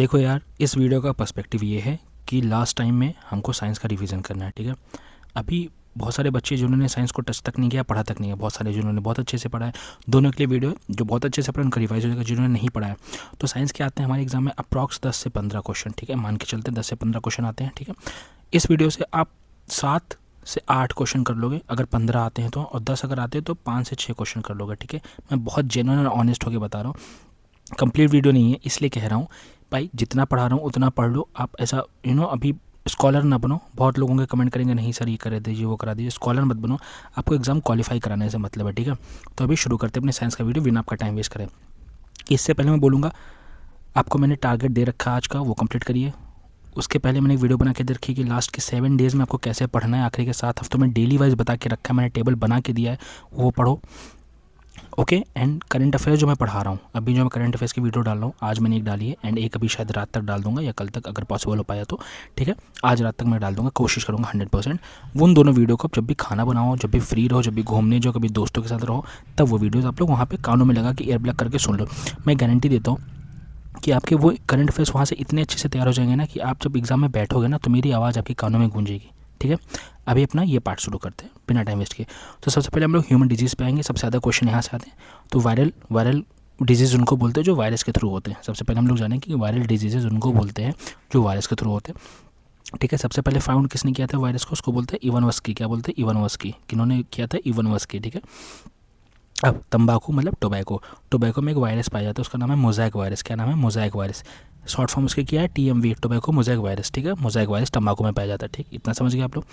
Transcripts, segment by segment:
देखो यार, इस वीडियो का पर्सपेक्टिव ये है कि लास्ट टाइम में हमको साइंस का रिवीजन करना है, ठीक है। अभी बहुत सारे बच्चे जिन्होंने साइंस को टच तक नहीं किया, पढ़ा तक नहीं है, बहुत सारे जिन्होंने बहुत अच्छे से पढ़ा है। दोनों के लिए वीडियो है। जो बहुत अच्छे से पढ़ा उनका रिवाइज हो जाएगा, जिन्होंने नहीं पढ़ा है तो साइंस के आते हैं हमारे एग्जाम में अप्रॉक्स 10 से 15 क्वेश्चन, ठीक है। मान के चलते हैं 10 से 15 क्वेश्चन आते हैं, ठीक है। इस वीडियो से आप 7 से 8 क्वेश्चन कर लोगे अगर 15 आते हैं तो, और 10 अगर आते हैं तो 5 से 6 क्वेश्चन कर लोगे, ठीक है। मैं बहुत जेन्युइन और ऑनेस्ट होकर बता रहा हूँ, कंप्लीट वीडियो नहीं है, इसलिए कह रहा हूँ भाई जितना पढ़ा रहा हूँ उतना पढ़ लो। आप ऐसा अभी स्कॉलर ना बनो। बहुत लोगों के कमेंट करेंगे नहीं सर ये कर दीजिए वो करा दीजिए, स्कॉलर मत बनो। आपको एग्जाम क्वालिफाई कराने से मतलब है, ठीक है। तो अभी शुरू करते हैं अपने साइंस का वीडियो, बिना आपका टाइम वेस्ट करें। इससे पहले मैं बोलूँगा, आपको मैंने टारगेट दे रखा है आज का, वो कंप्लीट करिए। उसके पहले मैंने एक वीडियो बना के दे रखी है कि लास्ट के 7 डेज़ में आपको कैसे पढ़ना है, आखिरी के 7 हफ्तों में डेली वाइज बता के रखा है, मैंने टेबल बना के दिया है, वो पढ़ो, ओके। एंड करंट अफेयर्स जो मैं पढ़ा रहा हूँ अभी, जो मैं करंट अफेयर्स की वीडियो डाल रहा हूँ, आज मैंने एक डाली है एंड एक अभी शायद रात तक डाल दूंगा या कल तक अगर पॉसिबल हो पाया तो, ठीक है। आज रात तक मैं डाल दूंगा, कोशिश करूँगा 100%। वो उन दोनों वीडियो को जब भी खाना बनाओ, जब भी फ्री रहो, जब भी घूमने जाओ, कभी दोस्तों के साथ रहो, तब वो वीडियोज़ आप लोग वहाँ पर कानों में लगा के एयर प्लग करके सुन लो। मैं गारंटी देता हूँ कि आपके वो करंट अफेयर्स वहाँ से इतने अच्छे से तैयार हो जाएंगे ना कि आप जब एग्जाम में बैठोगे ना तो मेरी आवाज़ आपके कानों में गूंजेगी, ठीक है। अभी अपना ये पार्ट शुरू करते हैं बिना टाइम वेस्ट किए। तो सबसे पहले हम लोग ह्यूमन डिजीज़ पे आएंगे, सबसे ज़्यादा क्वेश्चन यहाँ से आते हैं। तो वायरल डिजीज़ उनको बोलते हैं जो वायरस के थ्रू होते हैं। सबसे पहले हम लोग जानें कि वायरल डिजीज़ उनको बोलते हैं जो वायरस के थ्रू होते हैं, ठीक है। सबसे पहले फाउंड किसने किया था वायरस को, उसको बोलते हैं इवानोव्स्की। क्या बोलते हैं? इवानोव्स्की। किन्होंने किया था? इवानोव्स्की, ठीक है। अब तंबाकू मतलब टोबैको में एक वायरस पाया जाता है, उसका नाम है मोज़ैक वायरस। क्या नाम है? Mosaic virus. शॉर्ट फॉर्म उसके क्या है? TMV, टोबैको मोज़ैक वायरस, ठीक है। मोज़ैक वायरस तंबाकू में पाया जाता है, ठीक। इतना समझ गए आप लोग,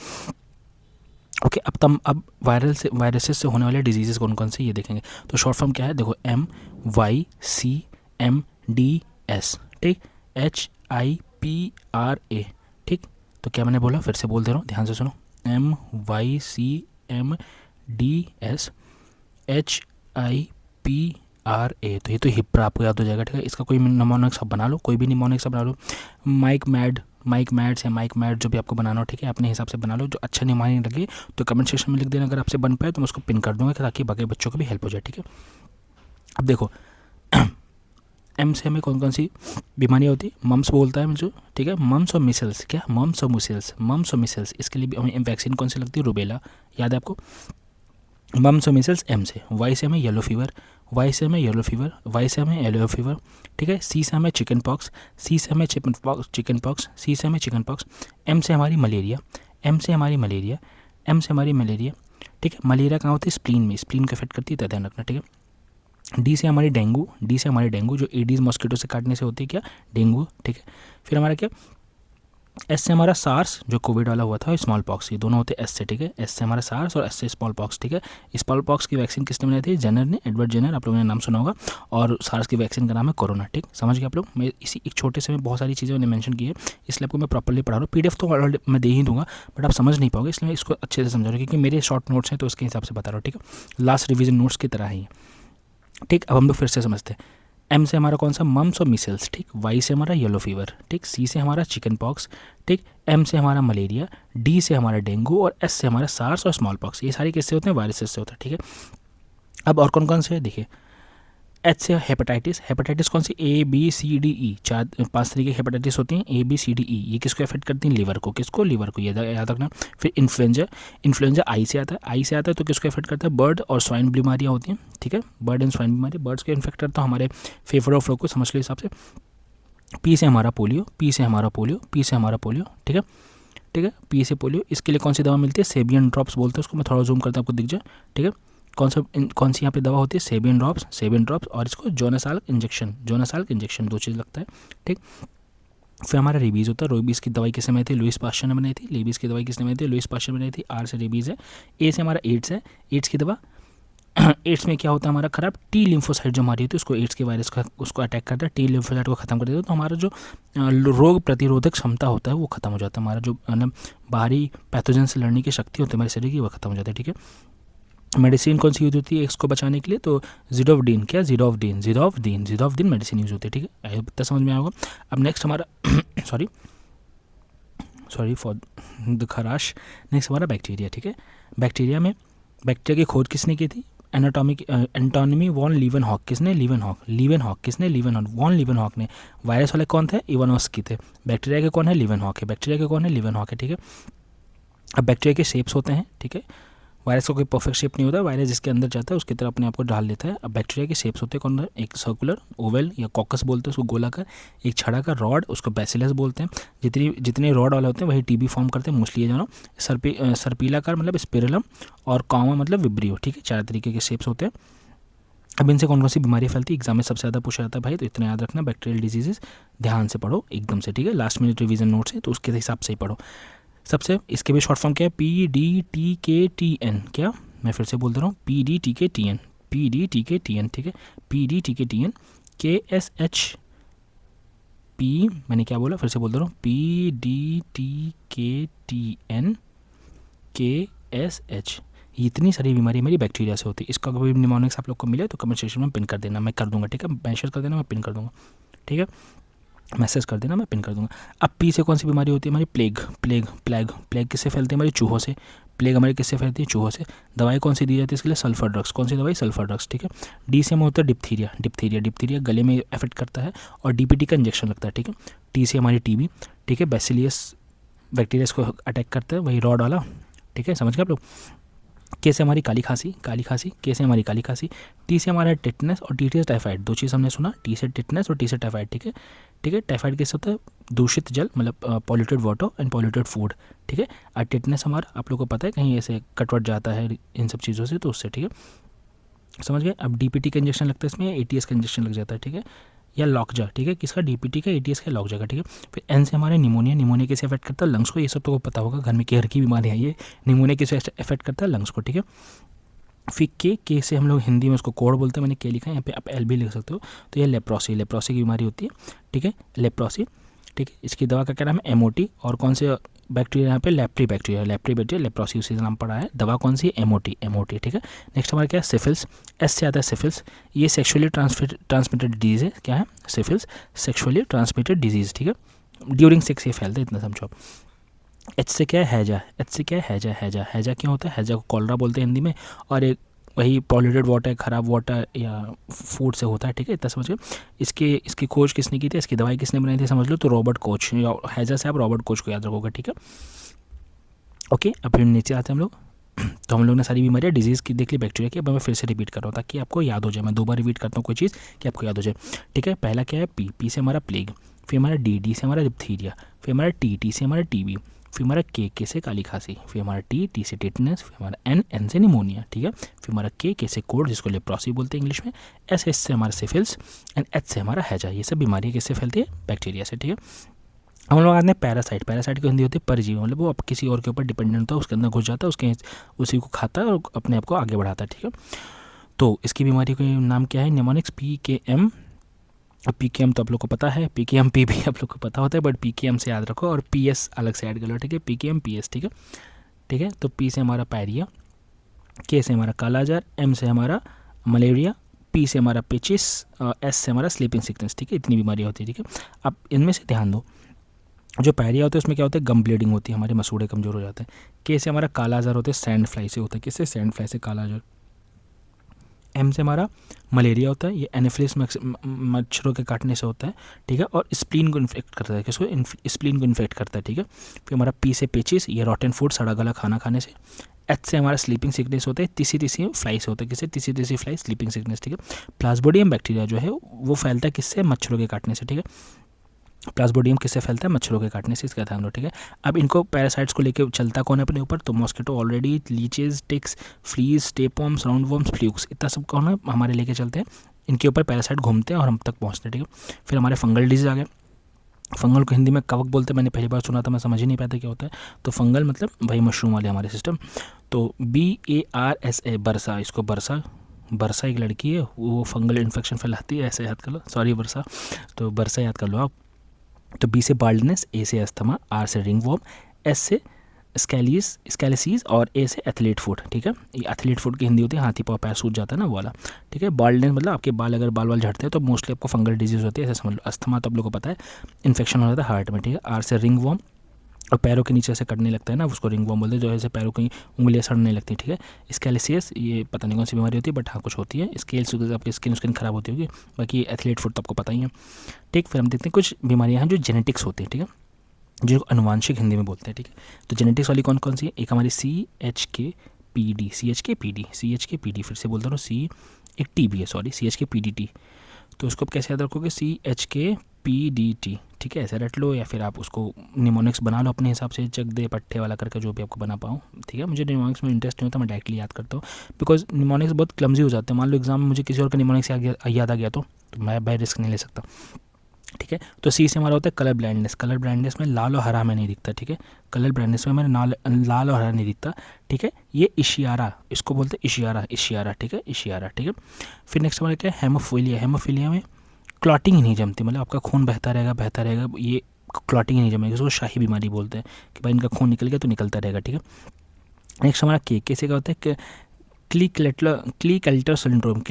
ओके। अब वायरसेस से होने वाले डिजीज़ कौन कौन से ये देखेंगे। तो शॉर्ट फॉर्म क्या है? देखो, MYCMDS, ठीक। HIPRA, ठीक। तो क्या मैंने बोला? फिर से बोल दे रहा हूँ, ध्यान से सुनो। MYCMDS HIPRA। तो ये तो हिप्रा आपको याद हो जाएगा, ठीक है। इसका कोई निमोनिक शब्द बना लो, कोई भी निमोनिक शब्द बना लो। माइक मैड्स या माइक मैड, जो भी आपको बनाना हो, ठीक है, अपने हिसाब से बना लो। जो अच्छा निमोनिक लगे तो कमेंट सेक्शन में लिख देना, अगर आपसे बन पाए तो मैं उसको पिन कर दूंगा ताकि बाकी बच्चों को भी हेल्प हो जाए, ठीक है। अब देखो M से हमें कौन कौन सी बीमारियाँ होती है? मम्स बोलता है मुझे, ठीक है। मम्स और मिसल्स। क्या? मम्स और मिसल्स। इसके लिए हमें वैक्सीन कौन सी लगती है? रूबेला। याद है आपको? मम्स और मिसल्स M से। Y से हमें येलो फीवर, Y से हमें येलो फीवर, ठीक है। C से हमें चिकन पॉक्स, C से हमें चिकन पॉक्स। M से हमारी मलेरिया, ठीक है। मलेरिया कहाँ होती है? स्प्लीन में, स्प्लीन को इफेक्ट करती है, तो ध्यान रखना, ठीक है। D से हमारी डेंगू, जो एडीज मॉस्किटो से काटने से होती है, क्या? डेंगू, ठीक है। फिर हमारा क्या? S से हमारा सार्स, जो कोविड वाला हुआ था, स्मॉल पॉक्स। ये दोनों होते हैं S से, ठीक है। S से हमारा सार्स और S से स्मॉल पॉक्स, ठीक है। स्मॉल पॉक्स की वैक्सीन किसने बनाई थी? जेनर ने, एडवर्ड जेनर, आप लोगों ने नाम सुना होगा। और सार्स की वैक्सीन का नाम है कोरोना, ठीक। समझ गए आप लोग? मैं इसी एक छोटे से में बहुत सारी चीज़ें मैंने मेंशन की है, इसलिए आपको मैं प्रॉपर्ली पढ़ा रहा हूँ। PDF तो ऑलरेडी मैं दे ही दूंगा, बट आप समझ नहीं पाओगे, इसलिए इसको अच्छे से समझा रहा हूँ, क्योंकि मेरे शॉर्ट नोट्स हैं तो उसके हिसाब से बता रहा हूँ, ठीक है। लास्ट रिविजन नोट्स की तरह ही, ठीक। अब हम लोग फिर से समझते हैं। M से हमारा कौन सा? मम्स और मिसल्स, ठीक। Y से हमारा येलो फीवर, ठीक। C से हमारा चिकन पॉक्स, ठीक। M से हमारा मलेरिया, D से हमारा डेंगू और S से हमारा सार्स और स्मॉल पॉक्स। ये सारी किससे होते हैं? वायरसेस से होता है, ठीक है। अब और कौन कौन से है देखिए। H से हेपेटाइटिस कौन सी? ABCDE, 5 तरीके की हेपेटाइटिस होती हैं, ABCDE। ये किसको इफेक्ट करती हैं? लीवर को। किसको? लीवर को, याद रखना। फिर इन्फ्लुएंजा I से आता है, तो किसको इफेक्ट करता है? बर्ड और स्वाइन बीमारियाँ होती हैं, ठीक है। बर्ड एंड स्वाइन बीमारी, बर्ड्स को इन्फेक्ट करता है, हमारे फेफड़ों और फ्लो को, समझ लो हिसाब से। P से हमारा पोलियो, ठीक है, P से पोलियो। इसके लिए कौन सी दवा मिलती है? सेबियन ड्रॉप्स बोलते हैं उसको। मैं थोड़ा जूम करता हूँ, आपको दिख जाए, ठीक है। कौन सी यहाँ पे दवा होती है? सेबियन ड्रॉप्स, और इसको जोनासाल्क इंजेक्शन, 2 चीज़ लगता है, ठीक। फिर हमारा रेबीज़ होता है। रेबीज़ की दवाई किसने बनाई थी? लुइस पास्चर ने बनाई थी। R से रेबीज़ है। A से हमारा एड्स है, एड्स की दवा। एड्स में क्या होता है हमारा? खराब टी लिम्फोसाइट जो हमारी होती है, उसको एड्स के वायरस का उसको अटैक करता है, टी लिम्फोसाइट को खत्म कर देता है, तो हमारा जो रोग प्रतिरोधक क्षमता होता है वो खत्म हो जाता है। हमारा जो मतलब बाहरी पैथोजन से लड़ने की शक्ति होती है हमारे शरीर की, वो खत्म हो जाती है, ठीक है। मेडिसिन कौन सी यूज होती है इसको बचाने के लिए? तो जीरोफ्डीन मेडिसिन यूज होती है, ठीक है। आई होप इतना समझ में आएगा। अब नेक्स्ट हमारा सॉरी फॉर द खराश। नेक्स्ट हमारा बैक्टीरिया, ठीक है। बैक्टीरिया की खोज किसने की थी? एंटोनी वॉन लीवनहॉक, किसने? लीवनहॉक किसने? वॉन लीवनहॉक ने। वायरस वाले कौन थे? इवानोव्स्की थे। बैक्टीरिया के कौन है? लीवनहॉक है। बैक्टीरिया के कौन है? लीवनहॉक है, ठीक है। अब बैक्टीरिया के शेप्स होते हैं, ठीक है। वायरस का कोई परफेक्ट शेप नहीं होता, वायरस जिसके अंदर जाता है उसकी तरह अपने आप को डाल लेता है। अब बैक्टीरिया के शेप्स होते हैं कौन है? एक सर्कुलर, ओवल या कॉकस बोलते हैं उसको, गोलाकार। एक छड़ा का रॉड, उसको बैसिलस बोलते हैं। जितने रॉड वाले होते हैं वही टीबी फॉर्म करते हैं मोस्टली, ये जानो। सर्पीलाकार मतलब स्पिरलम, और कॉमा मतलब विब्रियो, ठीक है। 4 तरीके के शेप्स होते हैं। अब इनसे कौन कौन सी बीमारी फैलती है, एग्जाम में सबसे ज़्यादा पूछा जाता है भाई, तो इतना याद रखना। बैक्टीरियल डिजीजेस ध्यान से पढ़ो एकदम से, ठीक है। लास्ट मिनट रिवीजन नोट्स है तो उसके हिसाब से ही पढ़ो। सबसे इसके भी शॉर्ट फॉर्म क्या है? PDTKTN। क्या? मैं फिर से बोल दे रहा हूँ, PDTKTN, PDTKTN, ठीक है। PDTKTN, KSHP, मैंने क्या बोला फिर से बोल दे रहा हूँ, PDTKTN, KSH। इतनी सारी बीमारी मेरी बैक्टीरिया से होती है। इसका कोई निमोनिक्स आप लोग को मिले तो कमेंट सेक्शन में पिन कर देना, मैं कर दूंगा, ठीक है। मैसेज कर देना, मैं पिन कर दूंगा, ठीक है। मैसेज कर देना, मैं पिन कर दूंगा। अब पी से कौन सी बीमारी होती है हमारी? प्लेग किससे फैलती है हमारी? चूहों से। प्लेग हमारी किससे फैलती है? चूहों से। दवाई कौन सी दी जाती है इसके लिए? Sulphur drugs. कौन सी दवाई? सल्फर ड्रग्स, ठीक है। डी से हमें होता है डिप्थीरिया गले में इफेक्ट करता है और DPT का इंजेक्शन लगता है, ठीक है। टी से हमारी TB, ठीक है। बैसिलियस बैक्टीरिया को अटैक करता है, वही रॉड वाला, ठीक है। समझ गए आप लोग। के से हमारी काली खांसी, के से हमारी काली खांसी। टी से हमारा टिटनेस और टी से टाइफाइड। 2 चीज़ हमने सुना, टी से टिटनेस और टी से टाइफाइड, ठीक है। टाइफाइड किससे होता है? दूषित जल, मतलब polluted water and polluted food, ठीक है। और टिटनेस हमारा आप लोग को पता है कहीं ऐसे कटवट जाता है इन सब चीज़ों से, तो उससे, ठीक है। समझ गए। अब DPT का इंजेक्शन लगता है इसमें, ATS का इंजेक्शन लग जाता है, ठीक है। या लॉकजा, ठीक है। किसका? DPT का, ATS का, लॉकजा का, ठीक है। फिर N से हमारे निमोनिया कैसे अफेक्ट करता है? लंग्स को। ये सब तो पता होगा, घर में केयर की बीमारी है ये। निमोनिया कैसे अफेक्ट करता है? लंग्स को, ठीक है। फिर के से हम लोग हिंदी में उसको कोड़ बोलते हैं, मैंने के लिखा है यहाँ पे, आप L भी लिख सकते हो। तो ये लेप्रोसी की बीमारी होती है, ठीक है। लेप्रोसी, ठीक है। इसकी दवा का क्या नाम है? MOT। और कौन से बैक्टीरिया यहाँ पे? लेप्री बैक्टीरिया, लेप्रोसी उसी से नाम पड़ा है। दवा कौन सी? MOT, ठीक है। नेक्स्ट हमारा क्या है? सिफिल्स। S से आता है सिफिल्स। ये सेक्सुअली ट्रांसमिटेड डिजीज़ है। क्या है? सिफिल्स, सेक्सुअली ट्रांसमिटेड डिजीज़, ठीक है। ड्यूरिंग सेक्स ये फैलता है, इतना समझो। H से क्या है? हैजा। हैजा क्यों होता है? हैजा को कॉलरा बोलते हैं हिंदी में, और एक वही पॉल्यूटेड वाटर, ख़राब वाटर या फूड से होता है, ठीक है। इतना समझ गए। इसकी खोज किसने की थी? इसकी दवाई किसने बनाई थी? समझ लो, तो रॉबर्ट कोच। हैजा से आप रॉबर्ट कोच को याद रखोगे, ठीक है। ओके, अब फिर नीचे आते हैं हम लोग। तो हम लोग ने सारी बीमारियाँ डिजीज़ की देख ली, बैक्टीरिया की। अब मैं फिर से रिपीट कर रहा हूँ ताकि आपको याद हो जाए। मैं 2 बार रिपीट करता हूँ कोई चीज़ कि आपको याद हो जाए, ठीक है। पहला क्या है? पी से हमारा प्लेग। फिर हमारा डी से हमारा डिप्थीरिया। फिर हमारा टी से हमारा TB। फिर हमारा के से काली खांसी। फिर हमारा टी से टिटनेस। फिर हमारा एन से निमोनिया, ठीक है। फिर हमारा के से कोड, जिसको लेप्रोसी बोलते हैं इंग्लिश में। एस से हमारा सिफिल्स एंड एच से हमारा हैजा। ये सब बीमारी किससे फैलती है? बैक्टीरिया से, ठीक है। हम लोग आते हैं पैरासाइट की हिंदी होती है परजीवी, मतलब वो किसी और के ऊपर डिपेंडेंट होता है, उसके अंदर घुस जाता है, उसी को खाता है और अपने आप को आगे बढ़ाता है, ठीक है। तो इसकी बीमारी का नाम क्या है? Mnemonics, PKM। PKM तो आप लोग को पता है, PKM PB आप लोग को पता होता है, बट PKM से याद रखो और PS अलग से ऐड कर लो, ठीक है। PKM PS, ठीक है। तो P से हमारा पायरिया, K से हमारा कालाजार, M से हमारा मलेरिया, P से हमारा पेचिस, S से हमारा स्लीपिंग सिकनेस, ठीक है। इतनी बीमारियाँ होती है, ठीक है। अब इनमें से ध्यान दो, जो पायरिया होता है उसमें क्या होता है? गम ब्लीडिंग होती है, हमारे मसूड़े कमज़ोर हो जाते हैं। के से हमारा काला आजार होता है, सैंड फ्लाई से होता है। किससे? सैंड फ्लाई से काला आजार। एम से हमारा मलेरिया होता है, ये एनाफिलिस मच्छरों के काटने से होता है, ठीक है। और स्प्लीन को इन्फेक्ट करता है, किसको? स्प्लीन को इन्फेक्ट करता है, ठीक है। फिर हमारा पी से पेचिस, ये रॉटन फूड, सड़ा गला खाना खाने से। एच से हमारा स्लीपिंग सिकनेस होता है, तीसरी फ्लाई से होता है, किससे? तीसरी फ्लाई, स्लीपिंग सिकनेस, ठीक है। प्लाज्मोडियम बैक्टीरिया जो है वो फैलता है किससे? मच्छरों के काटने से, ठीक है। प्लाज्मोडियम किससे फैलता है? मच्छरों के काटने से, इसका ध्यान रखो, ठीक है। अब इनको पैरासाइट्स को लेके चलता कौन है अपने ऊपर? तो mosquito already, leeches, ticks, fleas, tapeworms, round worms, flukes, इतना सब कौन है हमारे लेके चलते हैं। इनके ऊपर पैरासाइट घूमते हैं और हम तक पहुँचते हैं, ठीक है। फिर हमारे फंगल डिजीज आ गए। फंगल को हिंदी में कवक बोलते हैं, मैंने पहली बार सुना था, मैं समझ ही नहीं पाता क्या होता है। तो फंगल मतलब वही मशरूम वाले हमारे सिस्टम। तो BARSA, बरसा, इसको बरसा एक लड़की है, वो फंगल इन्फेक्शन फैलाती है, ऐसे याद कर लो, सॉरी बरसा, तो बरसा याद कर लो आप। तो B से बाल्डनेस, A से अस्थमा, R से रिंगवॉर्म, S से स्कैलिसीज और A से एथलीट फुट, ठीक है। ये एथलीट फुट की हिंदी होती है हाथी पाँव पैर सूज जाता है ना वो वाला, ठीक है। बाल्डनेस मतलब आपके बाल, अगर बाल झड़ते हैं तो मोस्टली आपको फंगल डिजीज होती है, ऐसे समझ लो। अस्थमा तो आप लोगों को पता है इन्फेक्शन हो जाता है हार्ट में, ठीक है। R से रिंगवॉर्म, और पैरों के नीचे से कटने लगता है ना, उसको रिंगवर्म बोलते हैं, जो ऐसे पैरों की उंगलियां सड़ने लगती हैं, ठीक है। स्केलेसियस, ये पता नहीं कौन सी बीमारी होती है, बट हाँ कुछ होती है। स्केल्स आपकी स्किन खराब होती होगी, बाकी एथलीट फुट तो आपको पता ही है, ठीक। फिर हम देखते हैं कुछ बीमारियाँ हैं जो जेनेटिक्स होती है, ठीक है, जो अनुवांशिक हिंदी में बोलते हैं, ठीक है। तो जेनेटिक्स वाली कौन कौन सी है? एक हमारी CHKPD, CHKPD, फिर से बोलता हूँ, एक TB है, सॉरी, CHKPDT। तो उसको आप कैसे याद रखोगे? CHKPDT, ठीक है, ऐसे रट लो, या फिर आप उसको निमोनिक्स बना लो अपने हिसाब से, चक दे पट्टे वाला करके, जो भी आपको बना पाओ, ठीक है। मुझे निमोनिक्स में इंटरेस्ट नहीं होता, मैं डायरेक्टली याद करता हूँ, बिकॉज निमोनिक्स बहुत क्लमजी हो जाते हैं। मान लो एग्जाम में मुझे किसी और का निमोनिक्स याद आ गया तो मैं बाय रिस्क नहीं ले सकता, ठीक है। तो C से हमारा होता है कलर ब्लाइंडनेस। कलर ब्लाइंडनेस में लाल और हरा में नहीं दिखता, ठीक है। कलर ब्लाइंडनेस में हमारे लाल और हरा नहीं दिखता, ठीक है। ये इशियारा, इसको बोलते हैं इशियारा, ठीक है, इशियारा, ठीक है। फिर नेक्स्ट हमारा क्या है? हेमोफीलिया। हेमोफीलिया में क्लॉटिंग ही नहीं जमती, मतलब आपका खून बहता रहेगा, ये क्लॉटिंग ही नहीं जमेगी, उसको शाही बीमारी बोलते हैं कि भाई इनका खून निकल गया तो निकलता रहेगा, ठीक है। नेक्स्ट हमारा कैसे क्या होता है? क्लीकल्टर सिंड्रोम।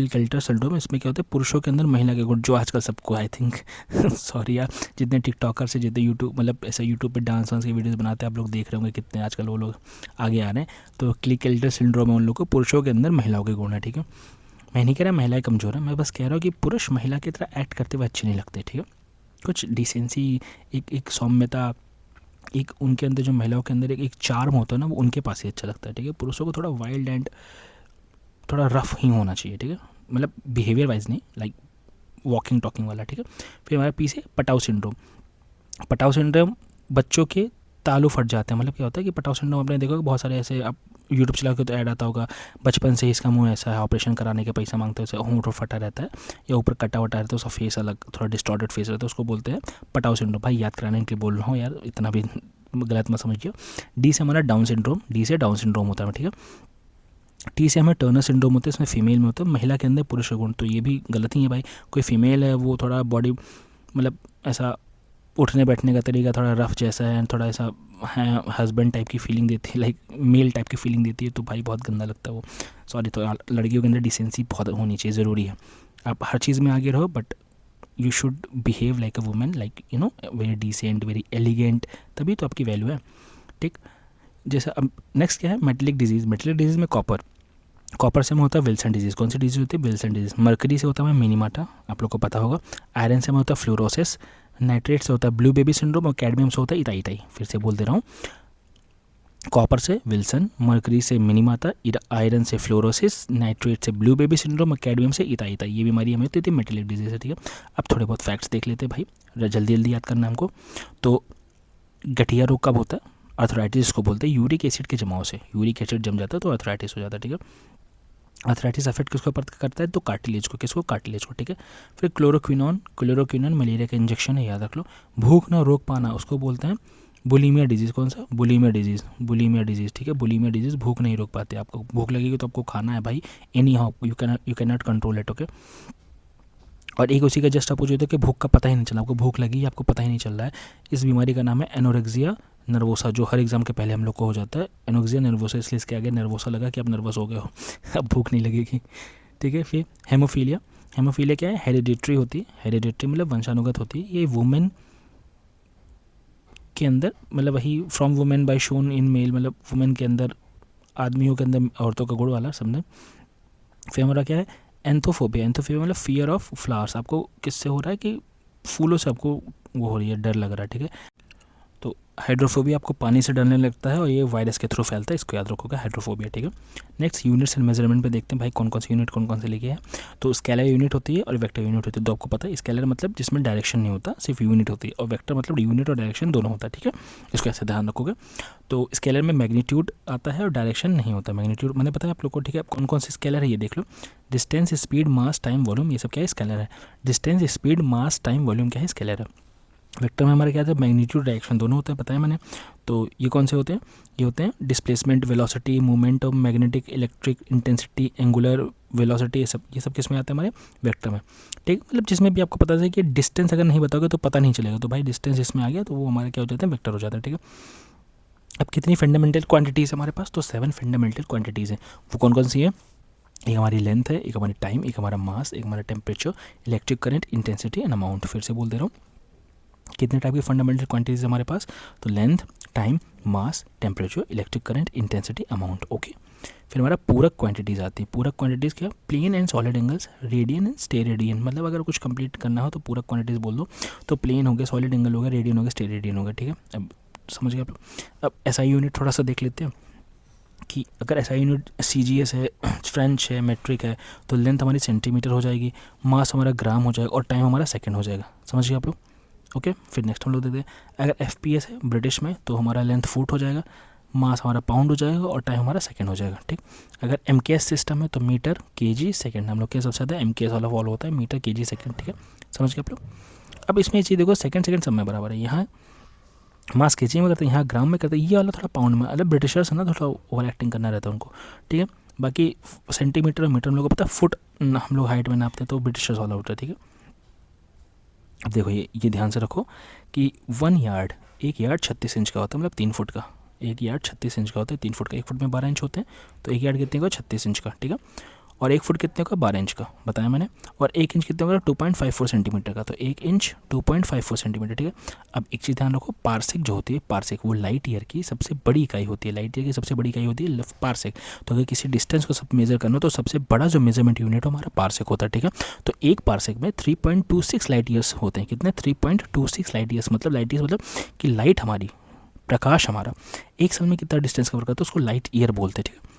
इसमें क्या होता है? पुरुषों के अंदर महिला के गुण, जो आजकल सबको आई थिंक सॉरी यार, जितने टिकटॉकर से, जितने यूट्यूब, मतलब ऐसे यूट्यूब पे डांस की वीडियोस बनाते हैं, आप लोग देख रहे होंगे कितने आजकल वो लोग आगे आ रहे हैं। तो क्लीकल्टर सिंड्रोम है उन लोग को, पुरुषों के अंदर महिलाओं के गुण है, ठीक है। मैं नहीं कह रहा महिलाएं कमज़ोर है, मैं बस कह रहा हूँ कि पुरुष महिला की तरह एक्ट करते हुए अच्छे नहीं लगते, ठीक है। कुछ डिसेंसी, एक सौम्यता, एक उनके अंदर, जो महिलाओं के अंदर एक चार्म होता है ना, वो उनके पास ही अच्छा लगता है, ठीक है। पुरुषों को थोड़ा वाइल्ड एंड थोड़ा रफ ही होना चाहिए, ठीक है, मतलब बिहेवियर वाइज नहीं, लाइक वॉकिंग टॉकिंग वाला, ठीक है। फिर हमारे पीछे पटाउ सिंड्रोम बच्चों के तालू फट जाते हैं। मतलब क्या होता है कि पटाउ सिंड्रोम आपने देखा बहुत सारे ऐसे, आप यूट्यूब चला के तो ऐड आता होगा, बचपन से ही इसका मुंह ऐसा है, ऑपरेशन कराने के पैसा मांगते हैं, उसे होंठ फटा रहता है या ऊपर कटा वटा रहता है, उसका फेस अलग, थोड़ा डिस्टॉर्टेड फेस रहता है, उसको बोलते हैं पटाउ सिंड्रोम। भाई याद कराने के लिए बोल रहा हूँ यार, इतना भी गलत मत समझिए। डी से हमारा डाउन सिंड्रोम होता है, ठीक है। टी से हमें टर्नर सिंड्रोम होता है, इसमें फीमेल में होता है, महिला के अंदर पुरुष गुण। तो ये भी गलत ही है भाई, कोई फीमेल है वो थोड़ा बॉडी, मतलब ऐसा उठने बैठने का तरीका थोड़ा रफ जैसा है, थोड़ा ऐसा है, हस्बैंड टाइप की फीलिंग देती है, लाइक मेल टाइप की फीलिंग देती है, तो भाई बहुत गंदा लगता है वो, सॉरी। तो लड़कियों के अंदर डिसेंसी बहुत होनी चाहिए, ज़रूरी है। आप हर चीज़ में आगे रहो, but you should behave like a women, like you know, very decent, very elegant, तभी तो आपकी वैल्यू है, ठीक। जैसे अब नेक्स्ट क्या है? मेटलिक डिजीज़ में कॉपर से में होता है विल्सन डिजीज़। कौन सी डिजीज़ होती है? Wilson disease. मर्करी से होता है मिनीमाटा, आप लोग को पता होगा। आयरन से में होता है फ्लोरोसिस। नाइट्रेट से होता है ब्लू बेबी सिंड्रोम, और कैडमियम से होता है इताई। फिर से बोल दे रहा हूँ, कॉपर से विल्सन, मर्करी से मिनीमाता, आयरन से फ्लोरोसिस, नाइट्रेट से ब्लू बेबी सिंड्रोम, और कैडमियम से इताई। ये बीमारी हमें होती है मेटलिक डिजीज़ है, ठीक है। अब थोड़े बहुत फैक्ट्स देख लेते हैं भाई, जल्दी याद करना हमको। तो गठिया रोग कब होता है? अर्थराइटिस को बोलते हैं, यूरिक एसिड के जमाव से। यूरिक एसिड जम जाता है तो अर्थराइटिस हो जाता है, ठीक है। अर्थराइटिस अफेक्ट किसको करता है? तो कार्टिलेज को। किसको? कार्टिलेज को, ठीक है। फिर क्लोरोक्विनोन मलेरिया का इंजेक्शन है, याद रख लो। भूख ना रोक पाना, उसको बोलते हैं बुलीमिया डिजीज़। कौन सा? बुलीमिया डिजीज़, ठीक है। बुलीमिया डिजीज़, भूख नहीं रोक पाते, आपको भूख लगेगी तो आपको खाना है भाई, any how, you can not control it, okay. और एक उसी का जस्ट अपोजिट है कि भूख का पता ही नहीं चला, आपको भूख लगी, आपको पता ही नहीं चल रहा है। इस बीमारी का नाम है एनोरेक्सिया नर्वोसा, जो हर एग्जाम के पहले हम लोग को हो जाता है। एनोरेक्सिया नर्वोसा, इसलिए इसके आगे नर्वोसा लगा कि आप नर्वस हो गए हो अब भूख नहीं लगेगी, ठीक है। फिर हेमोफीलिया क्या है? हेरिडिटरी होती है। हेरिडिटरी मतलब वंशानुगत होती है। ये वुमेन के अंदर, मतलब वही from women by shown in male, मतलब वुमेन के अंदर, आदमियों के अंदर औरतों का गुण वाला, समझे। फिर हमारा क्या है? एंथोफोबिया मतलब फियर ऑफ फ्लावर्स। आपको किससे हो रहा है कि फूलों से आपको वो हो रही है, डर लग रहा है, ठीक है। तो हाइड्रोफोबिया आपको पानी से डरने लगता है, और ये वायरस के थ्रू फैलता है, इसको याद रखोगे, हाइड्रोफोबिया, ठीक है। नेक्स्ट यूनिट्स एंड मेजरमेंट पे देखते हैं भाई कौन कौन से यूनिट कौन कौन से लिखे हैं। तो स्केलर यूनिट होती है और वेक्टर यूनिट होती है। तो आपको पता है स्केलर मतलब जिसमें डायरेक्शन नहीं होता, सिर्फ यूनिट होती है, और वेक्टर मतलब यूनिट और डायरेक्शन दोनों होता है, ठीक है। इसको ऐसे ध्यान रखोगे। तो स्केलर में मैग्नीट्यूड आता है और डायरेक्शन नहीं होता। मैग्नीट्यूड मैंने पता है आप लोग को, ठीक है। कौन कौन से स्केलर है ये देख लो। डिस्टेंस, स्पीड, मास, टाइम, वॉल्यूम, ये सब क्या है? स्केलर है। डिस्टेंस, स्पीड, मास, टाइम, वॉल्यूम क्या है? स्केलर है। वेक्टर में हमारे क्या था? मैग्नीट्यूड, डायरेक्शन दोनों होते हैं, पता है मैंने। तो ये कौन से होते हैं? ये होते हैं displacement, velocity, movement of magnetic, electric, intensity, angular velocity, ये सब किस में आते हैं? हमारे वेक्टर में, ठीक। मतलब जिसमें भी आपको पता है कि डिस्टेंस अगर नहीं बताओगे तो पता नहीं चलेगा, तो भाई डिस्टेंस इसमें आ गया तो वो हमारे क्या हो जाता है? वेक्टर हो जाता है, ठीक है। अब कितनी फंडामेंटल क्वांटिटीज़ हमारे पास? तो 7 फंडामेंटल क्वांटिटीज़ हैं। वो कौन कौन सी है? एक हमारी लेंथ है, एक हमारी टाइम, एक हमारा मास, एक हमारा temperature, electric current, intensity and amount. फिर से बोल दे रहा हूँ, कितने टाइप की फंडामेंटल क्वांटिटीज़ हमारे पास? तो length, time, mass, temperature, electric current, intensity, amount. Okay, फिर हमारा पूरक क्वांटिटीज़ आती है। पूरक क्वांटिटीज़ क्या? Plane and solid angles, radian and steradian. मतलब अगर कुछ कंप्लीट करना हो तो पूरक क्वांटिटीज़ बोल दो। तो प्लेन हो गया, सॉलिड एंगल हो गया, रेडियन हो गया, स्टेरेडियन हो गया। ठीक है, अब समझ गए आप लोग। अब एसआई यूनिट थोड़ा सा देख लेते हैं कि अगर एसआई यूनिट सीजीएस है, फ्रेंच है, मेट्रिक है, तो लेंथ हमारी सेंटीमीटर हो जाएगी, मास हमारा ग्राम हो जाएगा और टाइम हमारा सेकंड हो जाएगा। समझ गए आप लोग। ओके, फिर नेक्स्ट हम लोग देखते हैं, अगर एफपीएस है ब्रिटिश में तो हमारा लेंथ फुट हो जाएगा, मास हमारा पाउंड हो जाएगा और टाइम हमारा सेकंड हो जाएगा। ठीक, अगर एमकेएस सिस्टम है तो मीटर केजी सेकंड, हम लोग के सबसे ज़्यादा एमकेएस वाला फॉलो होता है, मीटर केजी सेकंड। ठीक है, समझ गए आप लोग। अब इसमें ये चीज़ देखो, सेकंड सब में बराबर है। यहाँ मास केजी में करते हैं, यहाँ ग्राम में करते हैं, ये वाला थोड़ा पाउंड में। मतलब ब्रिटिशर्स है ना, थोड़ा ओवर एक्टिंग करना रहता है उनको। ठीक है, बाकी सेंटीमीटर और मीटर हम लोग को पता है, फुट हम लोग हाइट में नापते हैं तो ब्रिटिशर्स वाला होता है। ठीक है, अब देखो ये ध्यान से रखो कि 1 यार्ड, 1 यार्ड 36 इंच का होता है, मतलब 3 फुट का। 1 यार्ड 36 इंच का होता है, 3 फुट का। 1 फुट में 12 इंच होते हैं, तो 1 यार्ड कितने का? 36 इंच का। ठीक है, और 1 फुट कितने का? 12 इंच का बताया मैंने। और 1 इंच कितने का? 2.54 सेंटीमीटर का। तो 1 इंच 2.54 सेंटीमीटर। ठीक है, अब एक चीज़ ध्यान रखो, पार्सेक जो होती है, पार्सेक वो लाइट ईयर की सबसे बड़ी इकाई होती है। लाइट ईयर की सबसे बड़ी इकाई होती है पार्सेक। तो अगर किसी डिस्टेंस को सब मेजर करना हो तो सबसे बड़ा जो मेजरमेंट यूनिट हो हमारा पार्सेक होता है। ठीक है, तो एक पार्सेक में 3.26 लाइट ईयर्स होते हैं। कितने? 3.26 लाइट ईयर्स। मतलब लाइट ईयर्स मतलब कि लाइट हमारी, प्रकाश हमारा एक साल में कितना डिस्टेंस कवर करता है, उसको लाइट ईयर बोलते हैं। ठीक है,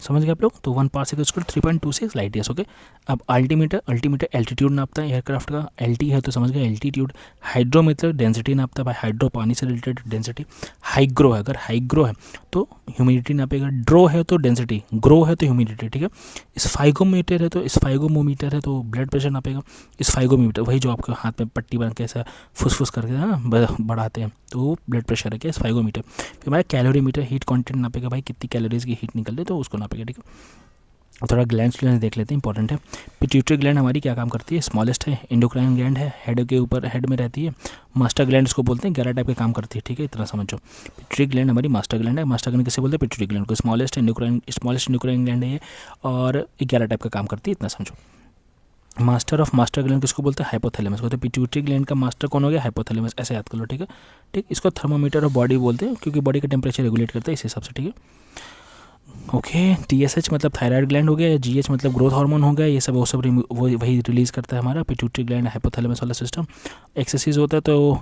समझ गए आप लोग। तो 1 parsec equal 3.26 light years. Okay, अब अल्टीमीटर एल्टीट्यूड नापता है एयरक्राफ्ट का। एलटी है तो समझ गए एल्टीट्यूड। हाइड्रोमीटर डेंसिटी नापता है भाई, हाइड्रो पानी से रिलेटेड डेंसिटी। हाइग्रो है, अगर हाइग्रो है तो ह्यूमिडिटी नापेगा। ड्रो है तो डेंसिटी, ग्रो है तो ह्यूमिडिटी। ठीक है, स्फाइगोमीटर है तो स्फाइगोमोमीटर है तो ब्लड प्रेशर नापेगा। स्फाइगोमीटर वही जो आपके हाथ में पट्टी बन के ऐसा फुसफुस करके है ना बढ़ाते हैं, तो वो ब्लड प्रेशर है क्या? स्फाइगोमीटर। फिर हमारा कैलोरीमीटर, हीट कंटेंट नापेगा भाई, कितनी कैलोरीज की हीट निकल रही है तो उसको नापेगा। ठीक है, थोड़ा ग्लैंड्स देख लेते हैं, इंपॉर्टेंट है। पिट्यूटरी ग्लैंड हमारी क्या काम करती है? स्मॉलेस्ट है, इंडोक्राइन ग्लैंड है, हेड के ऊपर, हेड में रहती है। मास्टर ग्लैंड इसको बोलते हैं, 11 टाइप के काम करती है। ठीक है, इतना समझो। पिट्यूटरी ग्लैंड हमारी मास्टर ग्लैंड है। मास्टर ग्लैंड किसे बोलते हैं? पिट्यूटरी ग्लैंड को। स्मॉलेस्ट इंडोक्राइन ग्लैंड है ये, और 11 टाइप का काम करती है, इतना समझो। मास्टर ऑफ मास्टर ग्लैंड किसको बोलते हैं? हाइपोथैलेमस को। तो पिट्यूटरी ग्लैंड का मास्टर कौन हो गया? हाइपोथैलेमस। ऐसे याद कर लो। ठीक है, ठीक, इसको थर्मोमीटर ऑफ बॉडी बोलते हैं क्योंकि बॉडी का टेम्परेचर रेगुलेट करता है इस हिसाब से। ठीक है, ओके। टीएसएच मतलब थायराइड ग्लैंड हो गया, जीएच मतलब ग्रोथ हार्मोन हो गया, ये सब वो सब वही रिलीज करता है हमारा पिट्यूटरी ग्लैंड, हाइपोथैलेमस वाला सिस्टम। एक्सेसिस होता है तो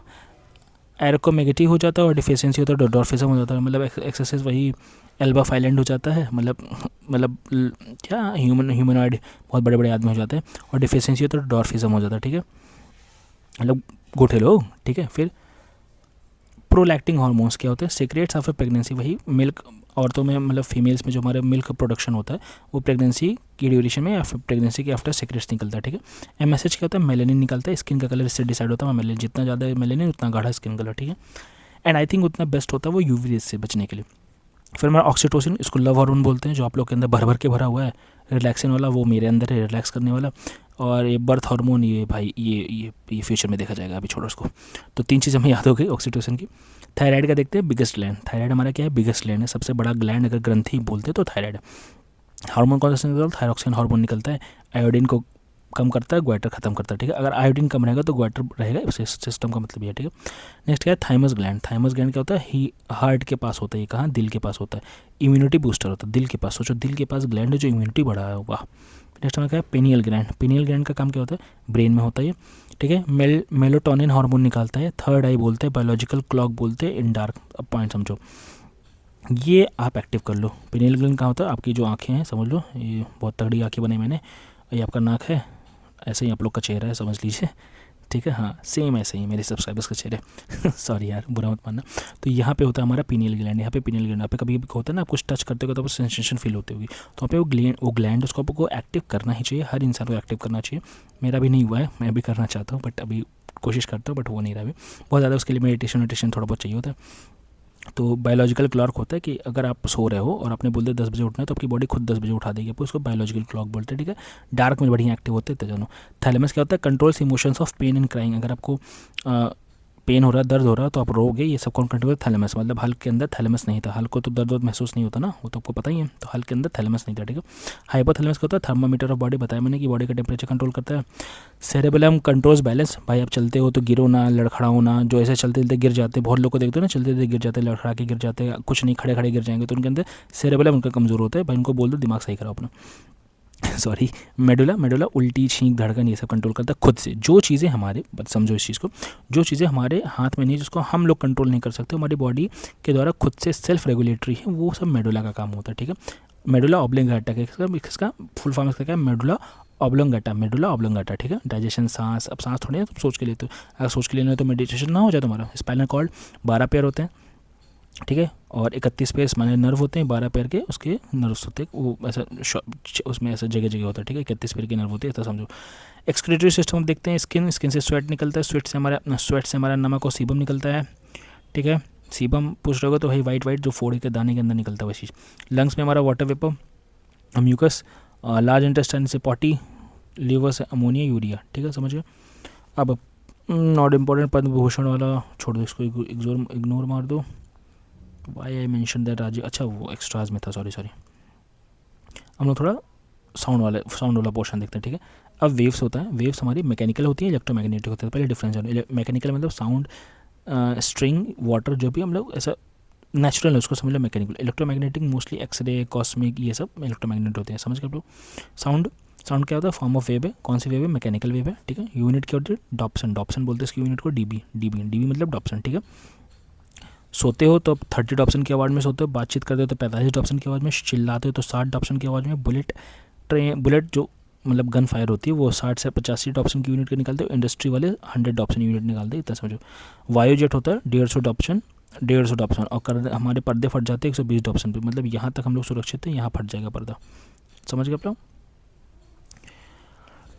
एरोकोमेगेटी हो जाता है, और डिफिशियंसी होता है तो डॉर्फिज्म हो जाता है। मतलब एक्सेसिस वही एल्बा फाइलेंड हो जाता है, मतलब क्या ह्यूमनॉइड बहुत बड़े बड़े आदमी हो जाते हैं, और डिफिशियंसी होता है तो डॉर्फिज्म हो जाता है। ठीक है, मतलब गोठे लोग। ठीक है, फिर प्रोलैक्टिंग हार्मोन्स क्या होते हैं? सीक्रेट्स आफ्टर प्रेगनेंसी, वही मिल्क औरतों में, मतलब फीमेल्स में जो हमारे मिल्क प्रोडक्शन होता है वो प्रेगनेंसी की ड्यूरेशन में या फिर प्रेगनेंसी के आफ्टर सीक्रेट्स निकलता है। ठीक है, एमएसएच क्या होता है? मेलेनिन निकलता है। स्किन का कलर इससे डिसाइड होता है, मेलेनिन जितना ज़्यादा मेलेनिन उतना गाढ़ा स्किन कलर। ठीक है, एंड आई थिंक उतना बेस्ट होता है वो यूवी रेज से बचने के लिए। फिर हमारा ऑक्सीटोसिन, इसको लव हार्मोन बोलते हैं, जो आप लोग के अंदर भर के भरा हुआ है। रिलैक्सिन वाला वो मेरे अंदर है, रिलैक्स करने वाला। और ये बर्थ हार्मोन, ये भाई ये फ्यूचर में देखा जाएगा, अभी छोड़ो उसको। तो 3 चीज़ हमें याद हो गई ऑक्सीटोसिन की। थायराइड का देखते हैं, बिगेस्ट ग्लैंड। थायराइड हमारा क्या है? बिगेस्ट ग्लैंड है, सबसे बड़ा ग्लैंड अगर ग्रंथि बोलते हैं तो थायराइड है। हार्मोन कौन सा निकलता है? थायरोक्सिन हार्मोन निकलता है। आयोडीन को कम करता है, ग्वाइटर खत्म करता है। ठीक है, अगर आयोडीन कम रहेगा तो ग्वाइटर रहेगा, इस सिस्टम का मतलब ये है। ठीक है, नेक्स्ट क्या है? Thymus gland. थाइमस ग्लैंड क्या होता है? ही हार्ट के पास होता है। ये कहाँ? दिल के पास होता है। इम्यूनिटी बूस्टर होता है दिल के पास। सोचो दिल के पास ग्लैंड है जो इम्यूनिटी बढ़ा है, वाह। नेक्स्ट हमारा क्या है? पेनियल ग्लैंड। पेनियल ग्लैंड का काम क्या होता है? ब्रेन में होता है ये। ठीक है, मेलाटोनिन हार्मोन निकालता है। थर्ड आई बोलते हैं, बायोलॉजिकल क्लॉक बोलते हैं, इन डार्क। अब पॉइंट समझो, ये आप एक्टिव कर लो। पिनियल ग्लैंड कहाँ होता है? आपकी जो आँखें हैं, समझ लो, ये बहुत तगड़ी आँखें बनाई मैंने। ये आपका नाक है, ऐसे ही आप लोग का चेहरा है, समझ लीजिए। ठीक है, हाँ सेम ऐसे ही मेरे सब्सक्राइबर्स का चेहरा सॉरी यार, बुरा मत मानना। तो यहाँ पे होता है हमारा पिनियल ग्लैंड। यहाँ पे पिनियल ग्लैंड, यहाँ पे कभी होता है ना, आप कुछ टच करते हो तो आपको सेंसेशन फील होती होगी, तो वहाँ पे वो ग्लैंड उसको आपको एक्टिव करना ही चाहिए। हर इंसान को एक्टिव करना चाहिए। मेरा भी नहीं हुआ है, मैं भी करना चाहता हूँ, बट अभी कोशिश करता हूँ, बट हो नहीं रहा अभी। बहुत ज़्यादा उसके लिए मेडिटेशन थोड़ा बहुत चाहिए होता है। तो बायोलॉजिकल क्लॉक होता है कि अगर आप सो रहे हो और आपने बोल दिया 10 बजे उठना है, तो आपकी बॉडी खुद 10 बजे उठा देगी आपको, उसको बायोलॉजिकल क्लॉक बोलते हैं। ठीक है, डार्क में बढ़िया एक्टिव होते हैं, तो जानो। थैलेमस क्या होता है? Controls emotions of pain and crying. अगर आपको पेन हो रहा है, दर्द हो रहा है, तो आप रोगे, ये सब कौन कंट्रोल? थैलेमस। मतलब हल के अंदर थैलेमस नहीं था। हल को तो दर्द वर्द महसूस नहीं होता ना, वो तो आपको पता ही है, तो हल के अंदर थैलेमस नहीं था, ठीक है। हाइपोथैलेमस क्या होता है? थर्मामीटर ऑफ बॉडी, बताया मैंने कि बॉडी का टेम्परेचर कंट्रोल करता है। सेरेबेलम कंट्रोल्स बैलेंस, भाई आप चलते हो तो गिरो ना, लड़खड़ाओ ना, जो ऐसे चलते चलते गिर जाते, बहुत लोग को देखते हो ना, चलते चलते गिर जाते, लड़खड़ा के गिर जाते, कुछ नहीं, खड़े खड़े गिर जाएंगे, तो उनके अंदर सेरेबेलम उनका कमज़ोर होता है, भाई उनको बोल दो दिमाग सही कराओ अपना। सॉरी। मेडुला, मेडुला उल्टी, छींक, धड़कन, ये सब कंट्रोल करता है खुद से। जो चीज़ें हमारे, समझो इस चीज़ को, जो चीज़ें हमारे हाथ में नहीं, जिसको हम लोग कंट्रोल नहीं कर सकते, हमारी बॉडी के द्वारा खुद से सेल्फ रेगुलेटरी है, वो सब मेडुला का काम होता है, ठीक है। मेडुला ऑब्लिंगेटा, इसका फुल फॉर्म इसका क्या है? मेडुला ऑब्लिंगेटा, मेडुला ऑब्लिंगेटा, ठीक है। डाइजेशन, सांस, अब सांस थोड़ी है तुम सोच के लेते हो, अगर सोच के लेना है तो मेडिटेशन ना हो जाए तुम्हारा। स्पाइनल कॉर्ड 12 पेयर होते हैं, ठीक है, और 31 पेयर माने नर्व होते हैं, 12 पेयर के उसके नर्व्स होते हैं, वो ऐसा उसमें ऐसा जगह जगह होता है, ठीक है। 31 पेयर के नर्व होते हैं, ऐसा समझो। एक्सक्रीटरी सिस्टम देखते हैं, स्किन से स्वेट निकलता है, स्वेट से हमारा नमक और सीबम निकलता है, ठीक है। सीबम पूछ रहे हो तो भाई वाइट जो फोड़े के दाने के अंदर निकलता है वही चीज़। लंग्स में हमारा water vapour, mucus, large intestine से पॉटी, लीवर से अमोनिया, यूरिया, ठीक है, समझ गए। अब नॉट इम्पॉर्टेंट पद्म भूषण वाला छोड़ दो, इसको इग्नोर मार दो। Why I mention that Rajiv, अच्छा वो एक्स्ट्राज में था, सॉरी। हम लोग थोड़ा साउंड वाला पोर्शन देखते हैं, ठीक है। अब वेव्स होता है, वेव्स हमारी मैकेनिकल होती है, इलेक्ट्रोमैग्नेटिक होती है। पहले डिफरेंस है, मैकेनिकल मतलब साउंड, स्ट्रिंग, वाटर, जो भी हम लोग ऐसा नेचुरल है उसको समझ लो mechanical. Electromagnetic mostly X-ray, cosmic, ये सब इलेक्ट्रोमैग्नेट होते हैं, समझ गए आप लोग। साउंड क्या होता है? फॉर्म ऑफ वेव है। कौन सी वेव है? मैकेनिकल वेव है, ठीक है। यूनिट क्या होती है? डॉप्सन बोलते हैं इसकी यूनिट को, डीबी मतलब डॉप्सन, ठीक है। सोते हो तो 30 डॉप्सन की आवाज़ में सोते हो, बातचीत करते हो तो 45 डॉप्सन की आवाज़ में, चिल्लाते हो तो 60 डॉप्सन की आवाज़ में। बुलेट जो मतलब गन फायर होती है वो 60 से 85 डॉप्सन की यूनिट के निकालते हो। इंडस्ट्री वाले 100 डॉप्सन यूनिट निकालते हैं, इतना समझो। वायु जेट होता है 150 डॉप्सन, और हमारे पर्दे फट जाते हैं 120 डॉप्सन पे, मतलब यहाँ तक हम लोग सुरक्षित हैं, यहाँ फट जाएगा पर्दा, समझ गए आप लोग।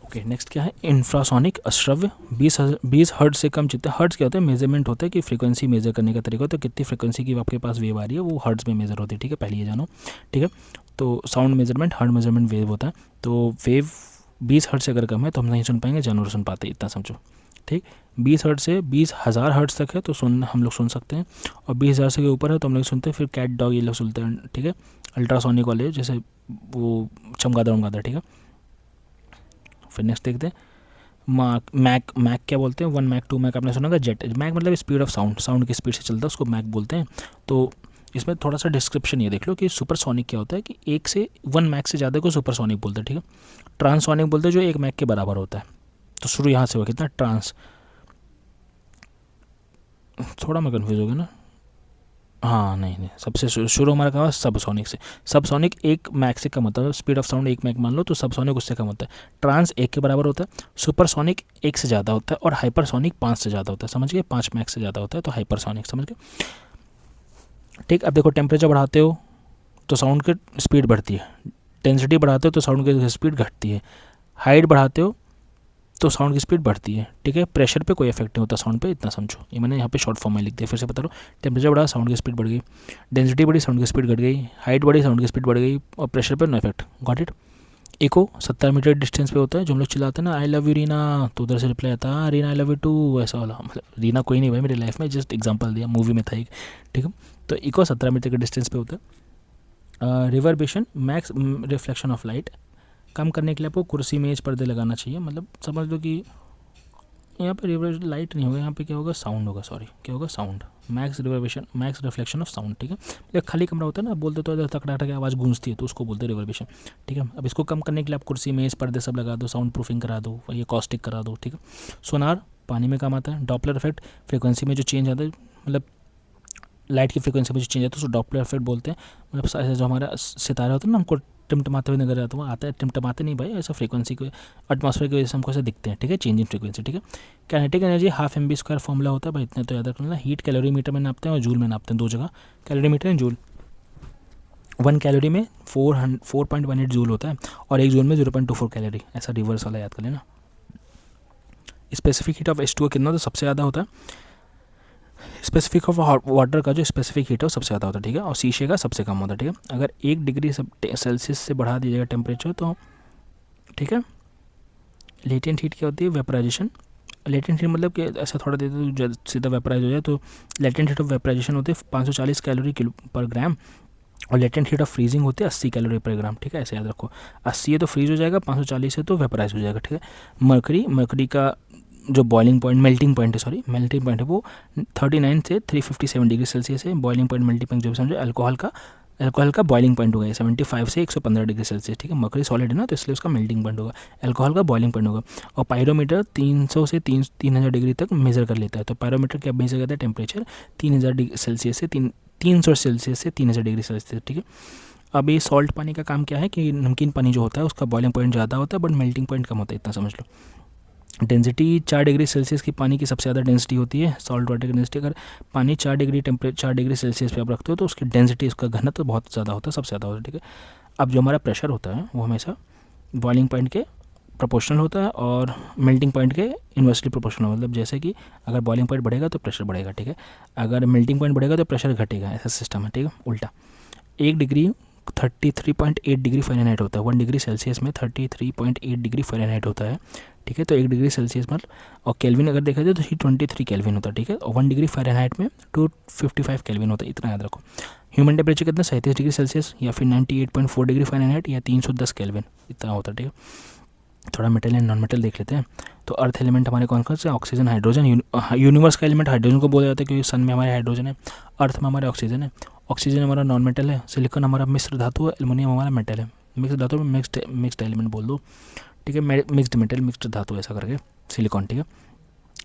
ओके, नेक्स्ट क्या है? इंफ्रासोनिक अश्रव्य, 20 हर्ट्ज से कम जितने, हर्ट्ज क्या होता है? मेजरमेंट होता है कि फ्रीक्वेंसी मेजर करने का तरीका होता है, कितनी फ्रीक्वेंसी की आपके पास वेव आ रही है, वो हर्ट्ज में मेजर होती है, ठीक है, पहले ये जानो, ठीक है। तो sound measurement, hertz measurement wave होता है, तो वेव 20 हर्ट्ज से अगर कम है तो हम नहीं सुन पाएंगे, जानवर सुन पाते, इतना समझो, ठीक। 20 हर्ट्ज से 20,000 हर्ट्ज तक है तो हम लोग सुन सकते हैं, और 20,000 से के ऊपर है तो हम लोग सुनते हैं, फिर कैट डॉग ये लोग सुनते हैं, ठीक है। अल्ट्रासोनिक वाले जैसे वो चमगादड़, ठीक है। फिर नेक्स्ट देखते हैं मैक क्या बोलते हैं? 1 मैक 2 मैक आपने सुना होगा। जेट मैक मतलब स्पीड ऑफ साउंड की स्पीड से चलता है, उसको मैक बोलते हैं। तो इसमें थोड़ा सा डिस्क्रिप्शन ये देख लो कि सुपरसोनिक क्या होता है, कि 1 मैक से ज़्यादा को सुपरसोनिक बोलते हैं, ठीक है। ट्रांससोनिक बोलते हैं जो 1 मैक के बराबर होता है, तो शुरू यहाँ से हुआ कितना ट्रांस, थोड़ा मैं कन्फ्यूज हो गया ना, हाँ नहीं, सबसे शुरू हमारा कहा सबसोनिक से। सबसोनिक 1 मैक से कम होता है, स्पीड ऑफ साउंड 1 मैक मान लो, तो सबसोनिक उससे कम होता है। ट्रांस 1 के बराबर होता है, सुपरसोनिक 1 से ज़्यादा होता है, और हाइपरसोनिक 5 से ज़्यादा होता है, समझ गए। 5 मैक से ज़्यादा होता है तो हाइपरसोनिक, समझ गए, ठीक। अब देखो, टेम्परेचर बढ़ाते हो तो साउंड की स्पीड बढ़ती है, डेंसिटी बढ़ाते हो तो साउंड की स्पीड घटती है, हाइट बढ़ाते हो तो साउंड की स्पीड बढ़ती है, ठीक है। प्रेशर पे कोई इफेक्ट नहीं होता साउंड पे, इतना समझो। ये मैंने यहाँ पे शॉर्ट फॉर्म में लिख दिया, फिर से बता रहा हूँ। टेम्परेचर बढ़ा, साउंड की स्पीड बढ़ गई, डेंसिटी बढ़ी, साउंड की स्पीड घट गई, हाइट बढ़ी, साउंड की स्पीड बढ़ गई, और प्रेशर पे no effect, got it. Echo 70 metre distance पे होता है, जो हम लोग चिल्लाते हैं ना, आई लव यू रीना, तो उधर से रिप्लाई आता है Reena I love you too, ऐसा वाला। मतलब रीना कोई नहीं भाई मेरी लाइफ में, जस्ट एग्जाम्पल दिया, मूवी में था एक, ठीक है। तो इको 17 मीटर के डिस्टेंस पे होता है। रिवर्बेशन, मैक्स रिफ्लेक्शन ऑफ लाइट, कम करने के लिए आपको कुर्सी मेज पर्दे लगाना चाहिए, मतलब समझ लो कि यहाँ पे रिवर्बेशन लाइट नहीं होगा, यहाँ पे क्या होगा? साउंड होगा, सॉरी क्या होगा? Sound. Max reverberation, max reflection of sound, ठीक है। एक खाली कमरा होता है ना, बोलते तो इधर तक की आवाज़ गूंजती है, तो उसको बोलते हैं रिवर्बेशन, ठीक है। अब इसको कम करने के लिए आप कुर्सी मेज पर्दे सब लगा दो, साउंड प्रूफिंग करा दो, ये कॉस्टिक करा दो, ठीक है। सोनार पानी में काम आता है। डॉपलर इफेक्ट, फ्रिक्वेंसी में जो चेंज आता है, मतलब लाइट की फ्रिक्वेंसी में जो चेंज आता है उसको डॉपलर इफेक्ट बोलते हैं। मतलब जो हमारा सितारा होता है ना, हमको टिमटमाते हुए नजर आता है, आता है, टिमटमाते नहीं भाई, ऐसा फ्रीक्वेंसी को एटमॉस्फेयर की वजह से हमको ऐसे दिखते हैं, ठीक है, चेंज इन फ्रीक्वेंसी, ठीक है। काइनेटिक एनर्जी ½ mv² फॉर्मूला होता है भाई, इतने तो याद रखना। हीट कैलोरीमीटर में नापते हैं और जूल में नापते हैं, दो जगह कैलोरीमीटर एंड जूल। 1 कैलोरी में 4.18 जूल होता है, और 1 जूल में 0.24 कैलोरी, ऐसा रिवर्स वाला याद कर लेना। स्पेसिफिक हीट ऑफ H2O कितना, तो सबसे ज़्यादा होता है। स्पेसिफिक ऑफ वाटर का जो स्पेसिफिक हीट है वो सबसे ज़्यादा होता है, ठीक है, और शीशे का सबसे कम होता है, ठीक है। अगर 1 डिग्री सेल्सियस से बढ़ा दिया जाएगा टेम्परेचर तो, ठीक है। लेटेंट हीट क्या होती है? वेपराइजेशन, लेटेंट हीट मतलब कि ऐसा थोड़ा देते तो सीधा वेपराइज हो जाए, तो लेटेंट हीट ऑफ वेपराइजेशन होते हैं 540 कैलोरी किलो पर ग्राम, और लेटेंट हीट ऑफ फ्रीजिंग होते हैं 80 कैलोरी पर ग्राम, ठीक है, ऐसे याद रखो। 80 है तो फ्रीज हो जाएगा, 540 है तो वेपराइज हो जाएगा, ठीक है। मरकरी का जो बॉइलिंग पॉइंट, मेल्टिंग पॉइंट है वो 39 से 357 डिग्री सेल्सियस है। बॉइलिंग पॉइंट मेल्टिंग पॉइंट जो भी समझो, अल्कोहल का बॉइलिंग पॉइंट होगा 75 से 115 डिग्री सेल्सियस, ठीक है। मरकरी सॉलिड है ना, तो इसलिए उसका मेल्टिंग पॉइंट होगा, अल्कोहल का बॉइलिंग पॉइंट होगा। और पायरोमीटर 300 से 3000 डिग्री तक मेजर कर लेता है। तो पायरोमीटर क्या मेजर करता है, टेम्परेचर 3000 डिग्री सेल्सियस से 300 सेल्सियस से 3000 डिग्री सेल्सियस, ठीक है। अब ये सॉल्ट पानी का काम क्या है कि नमकीन पानी जो होता है उसका बॉइलिंग पॉइंट ज़्यादा होता है बट मेल्टिंग पॉइंट कम होता है, इतना समझ लो। डेंसिटी 4 डिग्री सेल्सियस की पानी की सबसे ज़्यादा डेंसिटी होती है, सॉल्ट वाटर की डेंसिटी। अगर पानी 4 डिग्री सेल्सियस पे आप रखते हो तो उसकी डेंसिटी, उसका घनत्व तो बहुत ज़्यादा होता है, सबसे ज़्यादा होता है, ठीक है। अब जो हमारा प्रेशर होता है वो हमेशा बॉइलिंग पॉइंट के प्रोपोर्शनल होता है और मेल्टिंग पॉइंट के इन्वर्सली प्रोपोर्शनल, मतलब जैसे कि अगर बॉइलिंग पॉइंट बढ़ेगा तो प्रेशर बढ़ेगा, ठीक है। अगर मेल्टिंग पॉइंट बढ़ेगा तो प्रेशर घटेगा, ऐसा सिस्टम है, ठीक है। उल्टा 1 डिग्री 33.8 डिग्री फ़ारेनहाइट होता है, 1 डिग्री सेल्सियस में 33.8 डिग्री फ़ारेनहाइट होता है, ठीक है। तो 1 डिग्री सेल्सियस मतलब, और केल्विन अगर देखा जाए तो 23 केल्विन होता है, ठीक है। और 1 डिग्री फ़ारेनहाइट में 255 केल्विन होता है, इतना याद रखो। ह्यूमन टेम्परेचर कितना, 37 डिग्री सेल्सियस या फिर 98.4 डिग्री फ़ारेनहाइट या 310 केल्विन, इतना होता है, ठीक है। थोड़ा मेटल एंड नॉन मेटल देख लेते हैं। तो अर्थ एलिमेंट हमारे कौन कौन से, ऑक्सीजन, हाइड्रोजन। यूनिवर्स का एलिमेंट हाइड्रोजन को बोला जाता है क्योंकि सन में हमारे हाइड्रोजन है, अर्थ में हमारे ऑक्सीजन है। ऑक्सीजन हमारा नॉन मेटल है, सिलिकॉन हमारा मिश्र धातु है, एल्युमिनियम हमारा मेटल है। मिक्स धातु में मिक्स्ड एलिमेंट बोल दो, ठीक है। मिक्स्ड मेटल, मिक्स्ड धातु ऐसा करके सिलिकॉन, ठीक है।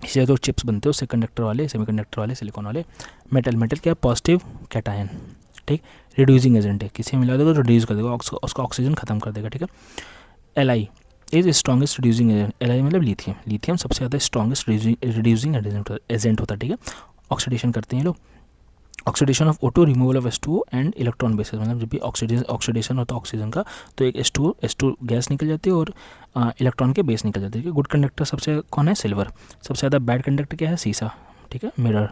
इससे तो चिप्स बनते हो सेमीकंडक्टर वाले सिलिकॉन वाले। मेटल क्या, पॉजिटिव कैटायन, ठीक, रिड्यूसिंग एजेंट है, किसी में मिला देगा तो रिड्यूस कर देगा, उसका ऑक्सीजन खत्म कर देगा, ठीक है। Li is strongest reducing agent, Li मतलब लिथियम सबसे ज़्यादा स्ट्रॉन्गेस्ट रिड्यूसिंग एजेंट होता है, ठीक है। ऑक्सीडेशन करते हैं लोग, oxidation of O2, removal of H2O and electron basis, मतलब जब भी ऑक्सीडेशन होता है ऑक्सीजन का तो एक H2 गैस निकल जाती है और इलेक्ट्रॉन के बेस निकल जाते हैं। गुड कंडक्टर सबसे कौन है, सिल्वर। सबसे ज़्यादा बैड कंडक्टर क्या है, सीसा, ठीक है, मिरर।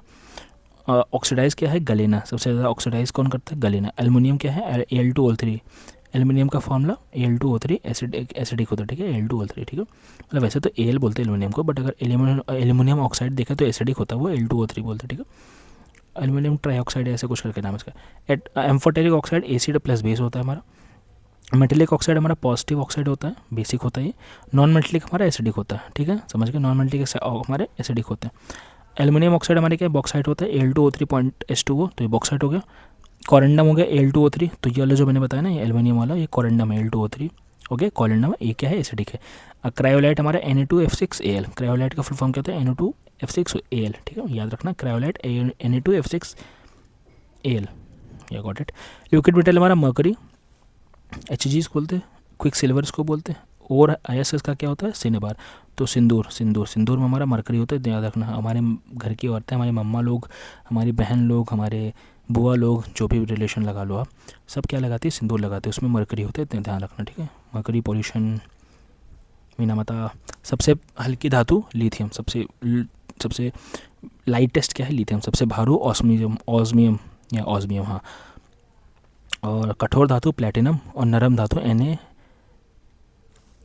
ऑक्सीडाइज क्या है, गलेना, सबसे ज़्यादा ऑक्सीडाइज कौन करता है, गलेना। एल्युमिनियम क्या है, Al2O3, एल्युमिनियम का फॉर्मूला Al2O3 एसिडिक होता है, ठीक है, Al2O3, ठीक है। मतलब वैसे तो Al बोलते हैं एल्युमिनियम को, बट अगर एल्युमिनियम ऑक्साइड देखा तो एसिडिक होता है, वो Al2O3 बोलते हैं, ठीक है। एल्युमिनियम ट्राईऑक्साइड ऐसे कुछ करके नाम इसका। Amphoteric oxide acid plus base होता है हमारा। मेटेलिक ऑक्साइड हमारा पॉजिटिव ऑक्साइड होता है, बेसिक होता है ये। नॉन मेटेलिक हमारा एसिडिक होता है, ठीक है, समझ गए, नॉन मेटेलिक हमारे एसिडिक होते हैं। एल्युमिनियम ऑक्साइड हमारे क्या, बॉक्साइट होता है, Al2O3.H2O, तो ये बॉक्साइट हो गया। कॉरेंडम हो गया Al2O3, तो ये वाला जो मैंने बताया ना, ये एल्युमिनियम वाला, ये कॉरेंडम है, Al2O3 हो गया कॉरेंडम, ये क्या है, एसिडिक है। क्रायोलाइट हमारा Na2F6Al, क्रायोलाइट का फुल फॉर्म क्या होता है, Na2F6Al, ठीक है, याद रखना, क्रायोलाइट Na2F6Al, या गॉट इट। लिक्विड मेटल हमारा मर्करी, Hg को बोलते हैं, क्विक सिल्वर इसको बोलते हैं, और ISS का क्या होता है, सिनेबार। तो सिंदूर में हमारा मरकरी होता है, याद रखना। हमारे घर की औरतें, हमारी मम्मा लोग, हमारी बहन लोग, हमारे बुआ लोग, जो भी रिलेशन लगा लो आप, सब क्या लगाती है, सिंदूर लगाते हैं, उसमें मरकरी होते हैं, ध्यान रखना, ठीक है। Mercury, pollution, Minamata. सबसे हल्की धातु लिथियम, सबसे लाइटेस्ट क्या है, लिथियम। सबसे भारू ऑस्मियम, हाँ। और कठोर धातु प्लेटिनम, और नरम धातु Na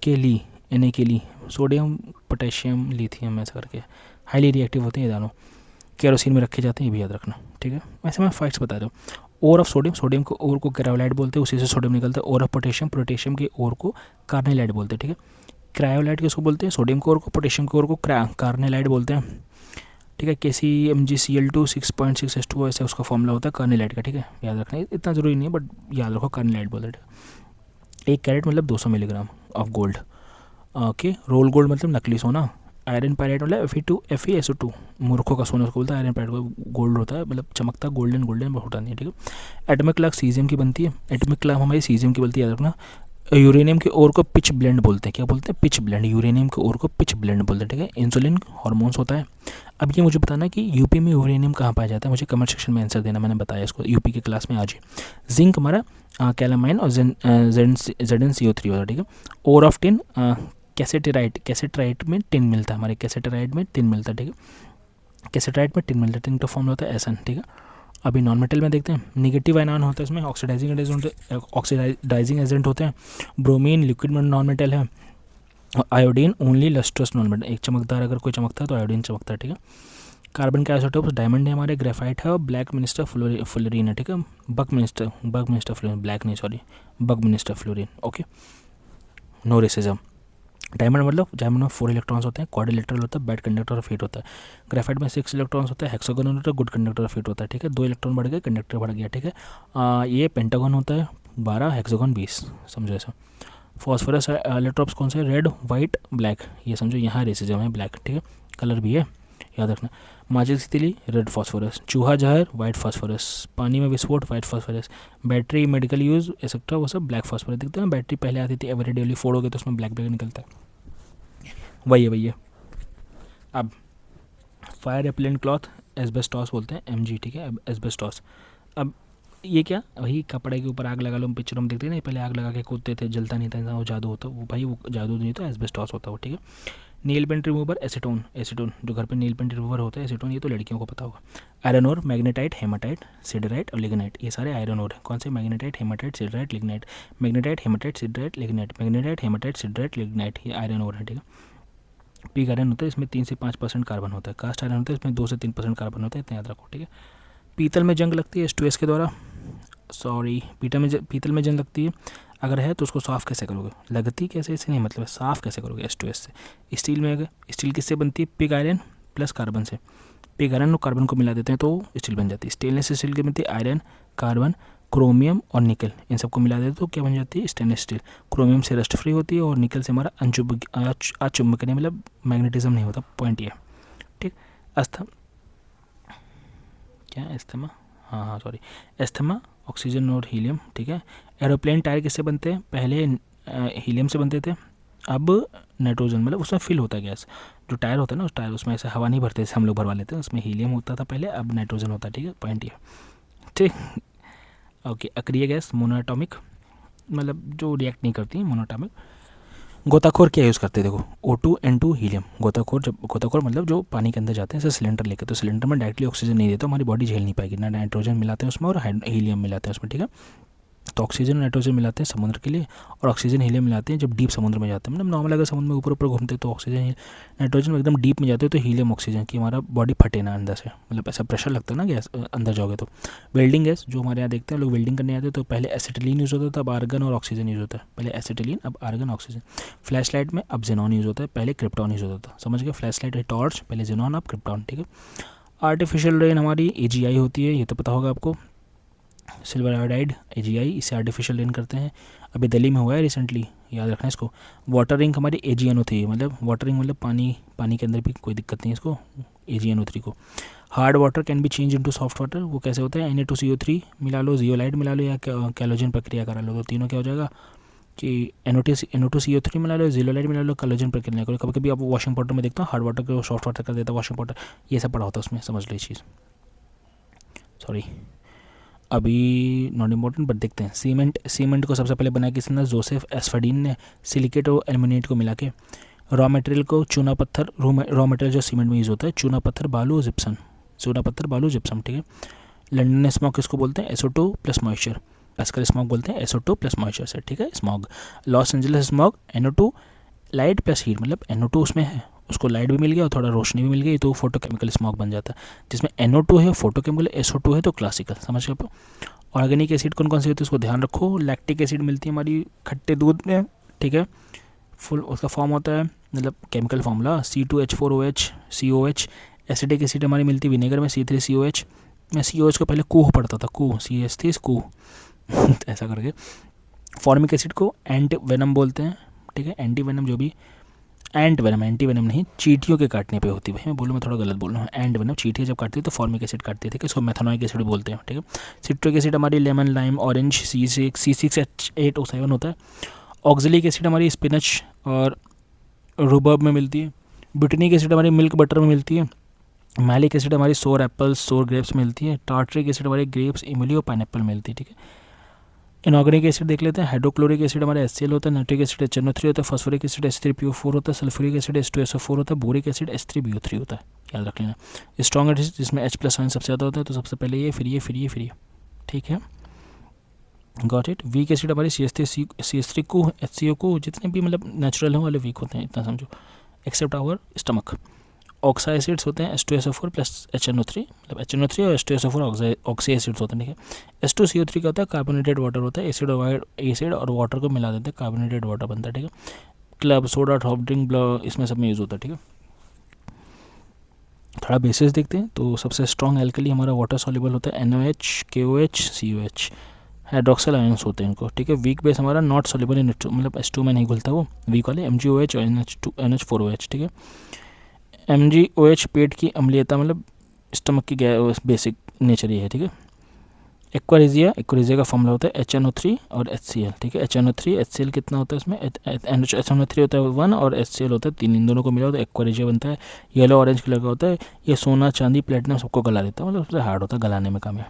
के लिए सोडियम, पोटेशियम, लिथियम, ऐसा करके हाईली रिएक्टिव होते हैं ये दोनों, केरोसिन में रखे जाते हैं, ये भी याद रखना, ठीक है। वैसे मैं फैक्ट्स बता रहा हूँ। ओर ऑफ सोडियम को ओर को क्रायोलाइट बोलते हैं, उसी से सोडियम निकलता है। ओर ऑफ पोटेशियम के ओर को कार्नेलाइट बोलते हैं, ठीक है। क्रायोलाइट किसको बोलते हैं, सोडियम को ओर को, पोटेशियम को ओर को कार्नेलाइट बोलते हैं, ठीक है। KCmgCl2 6.6H2O ऐसे उसका फॉर्मूला होता है कार्नेलाइट का, ठीक है, याद रखना, इतना ज़रूरी नहीं है बट याद रखो, कार्नेलाइट बोलते हैं। 1 कैरेट मतलब 200 milligram of gold, okay. Roll gold मतलब नकली सोना। आयरन पायरेट मतलब FeSO2, मूर्खों का सोना उसको बोलता है, आयरन पायरेट को गोल्ड होता है, मतलब चमकता गोल्डन होता नहीं है, ठीक है। एटॉमिक क्लॉक सीजियम की बनती है, एटॉमिक क्लॉक हमारी सीजियम की बनती है, याद रखना। यूरेनियम के ओर को पिच ब्लेंड बोलते हैं, क्या बोलते हैं, पिच ब्लेंड। यूरेनियम के ओर को पिच ब्लेंड बोलते हैं, ठीक है। इंसुलिन हार्मोन्स होता है। अब ये मुझे बताना कि यूपी में यूरेनियम कहाँ पाया जाता है, मुझे कमेंट सेक्शन में आंसर देना, मैंने बताया इसको यूपी के क्लास में आज ही। जिंक हमारा कैलामाइन और ZnCO3 होता है, ठीक है। ओर ऑफ टिन कैसेटराइट में टिन मिलता है, हमारे कैसेटराइट में टिन मिलता है, ठीक है। कैसेटराइट में टिन मिलता है, टिन का फॉर्म होता है SN, ठीक है। अभी नॉन मेटल में देखते हैं, निगेटिव आयन होता है इसमें, ऑक्सीडाइजिंग एजेंट होते हैं। ब्रोमीन लिक्विड में नॉन मेटल है, iodine only lustrous non metal, एक चमकदार अगर कोई चमकता है तो आयोडीन चमकता है, ठीक है। कार्बन के आइसोटोप्स डायमंड है हमारे, ग्रेफाइट है और ब्लैक मिनिस्टर फ्लोरीन है, ठीक है। बक मिनिस्टर फ्लोरीन, ब्लैक नहीं sorry, buckminsterfullerene, okay. No racism. Diamond मतलब डायमंड में 4 इलेक्ट्रॉन्स होते हैं, क्वाड्रिलेटरल होता है, बैड कंडक्टर ऑफ हीट होता है। ग्रेफाइट में 6 इलेक्ट्रॉन्स होता है, हेक्सागोनल होता है, गुड कंडक्टर ऑफ हीट होता है, ठीक है। 2 इलेक्ट्रॉन बढ़ गए, कंडक्टर बढ़ गया, ठीक है। ये पेंटागन होता है 12, हेक्सागोन 20, समझो ऐसा। फॉस्फोरस इलेक्ट्रॉन्स कौन से, रेड वाइट ब्लैक, ये समझो यहाँ रेसिज्म है ब्लैक, ठीक है। कलर भी है याद रखना। माचिस की तिली रेड फॉस्फोरस, चूहा जहर वाइट फॉस्फोरस, पानी में विस्फोट white phosphorus, battery medical use etcetera वो सब ब्लैक फॉस्फोरस। दिखता है ना बैटरी पहले आती थी एवरीडेली, फोड़ोगे तो उसमें ब्लैक निकलता है, वही है। अब फायर रिपेलेंट क्लॉथ एस्बेस्टॉस बोलते हैं, MG, ठीक है, एस्बेस्टॉस। अब ये क्या, वही कपड़े के ऊपर आग लगा लो, हम पिक्चरों में देखते हैं ना, पहले आग लगा के कूदते थे, जलता नहीं था इंसान, वो जादू होता, वो भाई वो जादू नहीं होता, एस्बेस्टॉस होता है वो, ठीक है। नील पेंट रिमूवर एसीटोन, जो घर पे नील पेंट रिमूवर होता है एसीटोन, ये तो लड़कियों को पता होगा। Iron ore, magnetite, haematite, siderite और लिग्नाइट, ये सारे आयरन ओर है। कौन से, magnetite, haematite, siderite, lignite. Magnetite, haematite, siderite, lignite, magnetite, haematite, siderite, lignite, ये आयरन ओर है, ठीक है। पिग आयरन होता है, इसमें 3 से 5% कार्बन होता है। कास्ट आयरन होता है, इसमें 2 से 3% कार्बन होता है, इतना याद रखो, ठीक है। पीतल में जंग लगती है H2S के द्वारा, सॉरी पीतल में जंग लगती है, अगर है तो उसको साफ़ कैसे करोगे, लगती कैसे इससे नहीं मतलब, साफ़ कैसे करोगे H2S से। स्टील में अगर, स्टील किससे बनती है, पिग आयरन प्लस कार्बन से, पिग आयरन और कार्बन को मिला देते हैं तो स्टील बन जाती है। स्टेनलेस स्टील की बनती है आयरन, कार्बन, क्रोमियम और निकल, इन सबको मिला देते तो क्या बन जाती है, स्टेनलेस स्टील। क्रोमियम से रस्ट फ्री होती है और निकल से हमारा अचुंबकनीय मतलब मैग्नेटिज्म नहीं होता, पॉइंट ये, ठीक। एस्थमा, हाँ सॉरी, एस्थमा, ऑक्सीजन और हीलियम, ठीक है। एरोप्लेन टायर किससे बनते हैं, पहले हीलियम से बनते थे, अब नाइट्रोजन, मतलब उसमें फिल होता है गैस, जो टायर होता है ना उस टायर, उसमें ऐसे हवा नहीं भरते जैसे हम लोग भरवा लेते हैं, उसमें हीलियम होता था पहले, अब नाइट्रोजन होता है, ठीक है, पॉइंट ये, ठीक। ओके, अक्रिय गैस मोनोएटॉमिक, मतलब जो रिएक्ट नहीं करती, मोनोएटॉमिक। गोताखोर क्या यूज़ करते हैं, देखो O2 N2 हीलियम। गोताखोर मतलब जो पानी के अंदर जाते हैं जैसे सिलेंडर लेके, तो सिलेंडर में डायरेक्टली ऑक्सीजन नहीं देता, हमारी बॉडी झेल नहीं पाएगी, ना नाइट्रोजन मिलाते हैं उसमें और हीलियम मिलाते हैं उसमें, ठीक है। तो ऑक्सीजन और नाइट्रोजन मिलाते हैं समुद्र के लिए, और ऑक्सीजन हीलियम मिलाते हैं जब डीप समुद्र में जाते हैं, मतलब नॉर्मल अगर समुद्र में ऊपर ऊपर घूमते तो ऑक्सीजन, नाइट्रोजन में एकदम डीप में जाते हो तो हीलियम ऑक्सीजन की हमारा बॉडी फटे ना अंदर से, मतलब ऐसा प्रेशर लगता है ना गैस अंदर जाओगे तो। वेल्डिंग गैस, जो हमारे यहाँ देखते हैं लोग वेल्डिंग करने आते हैं तो पहले एसिटिलीन यूज़ होता था, अब आर्गन और ऑक्सीजन यूज़ होता है, पहले एसिटिलीन अब आर्गन ऑक्सीजन। फ्लैश लाइट में अब जेनॉन यूज़ होता है, पहले क्रिप्टॉन यूज़ होता था, समझ गए, फ्लैश लाइट है टॉर्च, पहले जेनॉन अब क्रिप्टॉन, ठीक है। आर्टिफिशियल रेन हमारी AGI होती है, ये तो पता होगा आपको, सिल्वर आयोडाइड AGI, इसे आर्टिफिशियल रेन करते हैं, अभी दिल्ली में हुआ है रिसेंटली, याद रखना इसको। वाटर रिंग हमारी AgNO3, मतलब वाटर रिंग मतलब पानी के अंदर भी कोई दिक्कत नहीं है इसको, AgNO3 को। Hard water can be change into soft water, वो कैसे होता है, Na2CO3 मिला लो, जियोलाइट मिला लो या कैलोजन प्रक्रिया करा लो, तो तीनों क्या हो जाएगा कि NO2CO3 मिला लो, जियोलाइट मिला लो, कैलोजन प्रक्रिया करो। कभी कभी आप वॉशिंग पाउडर में देखता हूँ हार्ड वाटर को सॉफ्ट वाटर कर देता है वॉशिंग पाउडर, ये सब पड़ा होता है उसमें, समझ लो ये चीज़, सॉरी अभी नॉट इम्पोर्टेंट बट देखते हैं। सीमेंट को सबसे पहले बनाया किसने, जोसेफ एस्फर्डीन ने, सिलिकेट और एल्यूमिनेट को मिला के। रॉ मटेरियल को चूना पत्थर, रॉ मटेरियल जो सीमेंट में यूज़ होता है, चूना पत्थर बालू जिप्सम, ठीक है। लंडन स्मॉग किसको बोलते हैं, SO2 प्लस मॉइस्चर, आजकल स्मॉग बोलते हैं SO2 प्लस मॉइस्चर से, ठीक है, smog. Los Angeles smog NO2 light plus heat, मतलब NO2 उसमें है, उसको लाइट भी मिल गया और थोड़ा रोशनी भी मिल गई तो फोटोकेमिकल स्मॉग बन जाता है, जिसमें NO2 है फोटोकेमिकल, SO2 है तो क्लासिकल, समझ गए आप। ऑर्गेनिक एसिड कौन कौन सी होती है उसको ध्यान रखो, लैक्टिक एसिड मिलती है हमारी खट्टे दूध में, ठीक है, फुल उसका फॉर्म होता है, मतलब chemical formula C2H4OH COH। Acidic acid हमारी मिलती है विनेगर में, C3COH। मैं COH को पहले कूह पढ़ता था, कूह CS थी कूह ऐसा करके। फॉर्मिक एसिड को एंटी वेनम बोलते हैं, ठीक है, एंटी वेनम जो भी, एंटी वेनम नहीं, चींटियों के काटने पे होती है, भाई मैं थोड़ा गलत बोल रहा हूँ, एंटी वेनम चींटियाँ जब काटती है तो फॉर्मिक एसिड काटती है, ठीक है, इसको मेथनोइक एसिड बोलते हैं, ठीक है। सिट्रिक एसिड हमारी लेमन, लाइम, ऑरेंज, C6H8O7 होता है। ऑक्जेलिक एसिड हमारी स्पिनच और रूबर्ब में मिलती है। ब्यूटेनिक एसिड हमारी मिल्क बटर में मिलती है। मैलिक एसिड हमारी सोर एप्पल्स, सोर ग्रेप्स मिलती है। टार्टरिक एसिड हमारे ग्रेप्स, इमली और पाइनएप्पल मिलती है, ठीक है। इनऑर्गेनिक एसिड देख लेते हैं, हाइड्रोक्लोरिक एसिड हमारे HCl होता है, नाइट्रिक एसिड HNO3 होता है, फॉस्फोरिक एसिड H3PO4 होता है, सल्फ्यूरिक एसिड H2SO4 होता है, बोरिक एसिड H3BO3 होता है, याद रख लेना। स्ट्रॉन्ग एसिड जिसमें H+ सबसे ज़्यादा होता है, तो सबसे पहले ये, फिर ये, ठीक है। Got it. वीक एसिड हमारे CH3 को HCO को जितने भी मतलब नेचुरल हैं वाले वीक होते हैं, इतना समझो, एक्सेप्ट आवर स्टमक। ऑक्सा एसिड्स होते हैं H2SO4 प्लस HNO3, मतलब HNO3 और H2SO4 ऑक्सी एसिड्स होते हैं, ठीक है। H2CO3 क्या होता है, कार्बोनेटेड वाटर होता है, एसिड और वाटर को मिला देते हैं, कार्बोनेटेड वाटर बनता है, ठीक है। क्लब, सोडा, सॉफ्ट ड्रिंक, इसमें सब में यूज़ होता है, ठीक है। थोड़ा बेसिस देखते हैं तो सबसे स्ट्रॉन्ग एल्कली हमारा वाटर सॉल्युबल होता है NaOH, KOH, COH, hydroxyl ions होते हैं इनको, ठीक है। वीक बेस हमारा नॉट सॉल्युबल इन H2, मतलब H2 में नहीं घुलता वो, वीक वाले MgOH और NH4OH, ठीक है। MgOH पेट की अम्लीयता, मतलब स्टमक की बेसिक नेचर ये है, ठीक है। एक्वारिजिया का फॉर्मूला होता है HNO3 और HCl, ठीक है। HNO3 HCl कितना होता है इसमें, HNO3 होता है 1 और HCl होता है 3, इन दोनों को मिला होता है एक्वारिजिया बनता है। येलो ऑरेंज कलर का होता है, ये सोना चांदी प्लेटिनम सबको गला देता है, मतलब सबसे हार्ड होता है गलाने में काम है।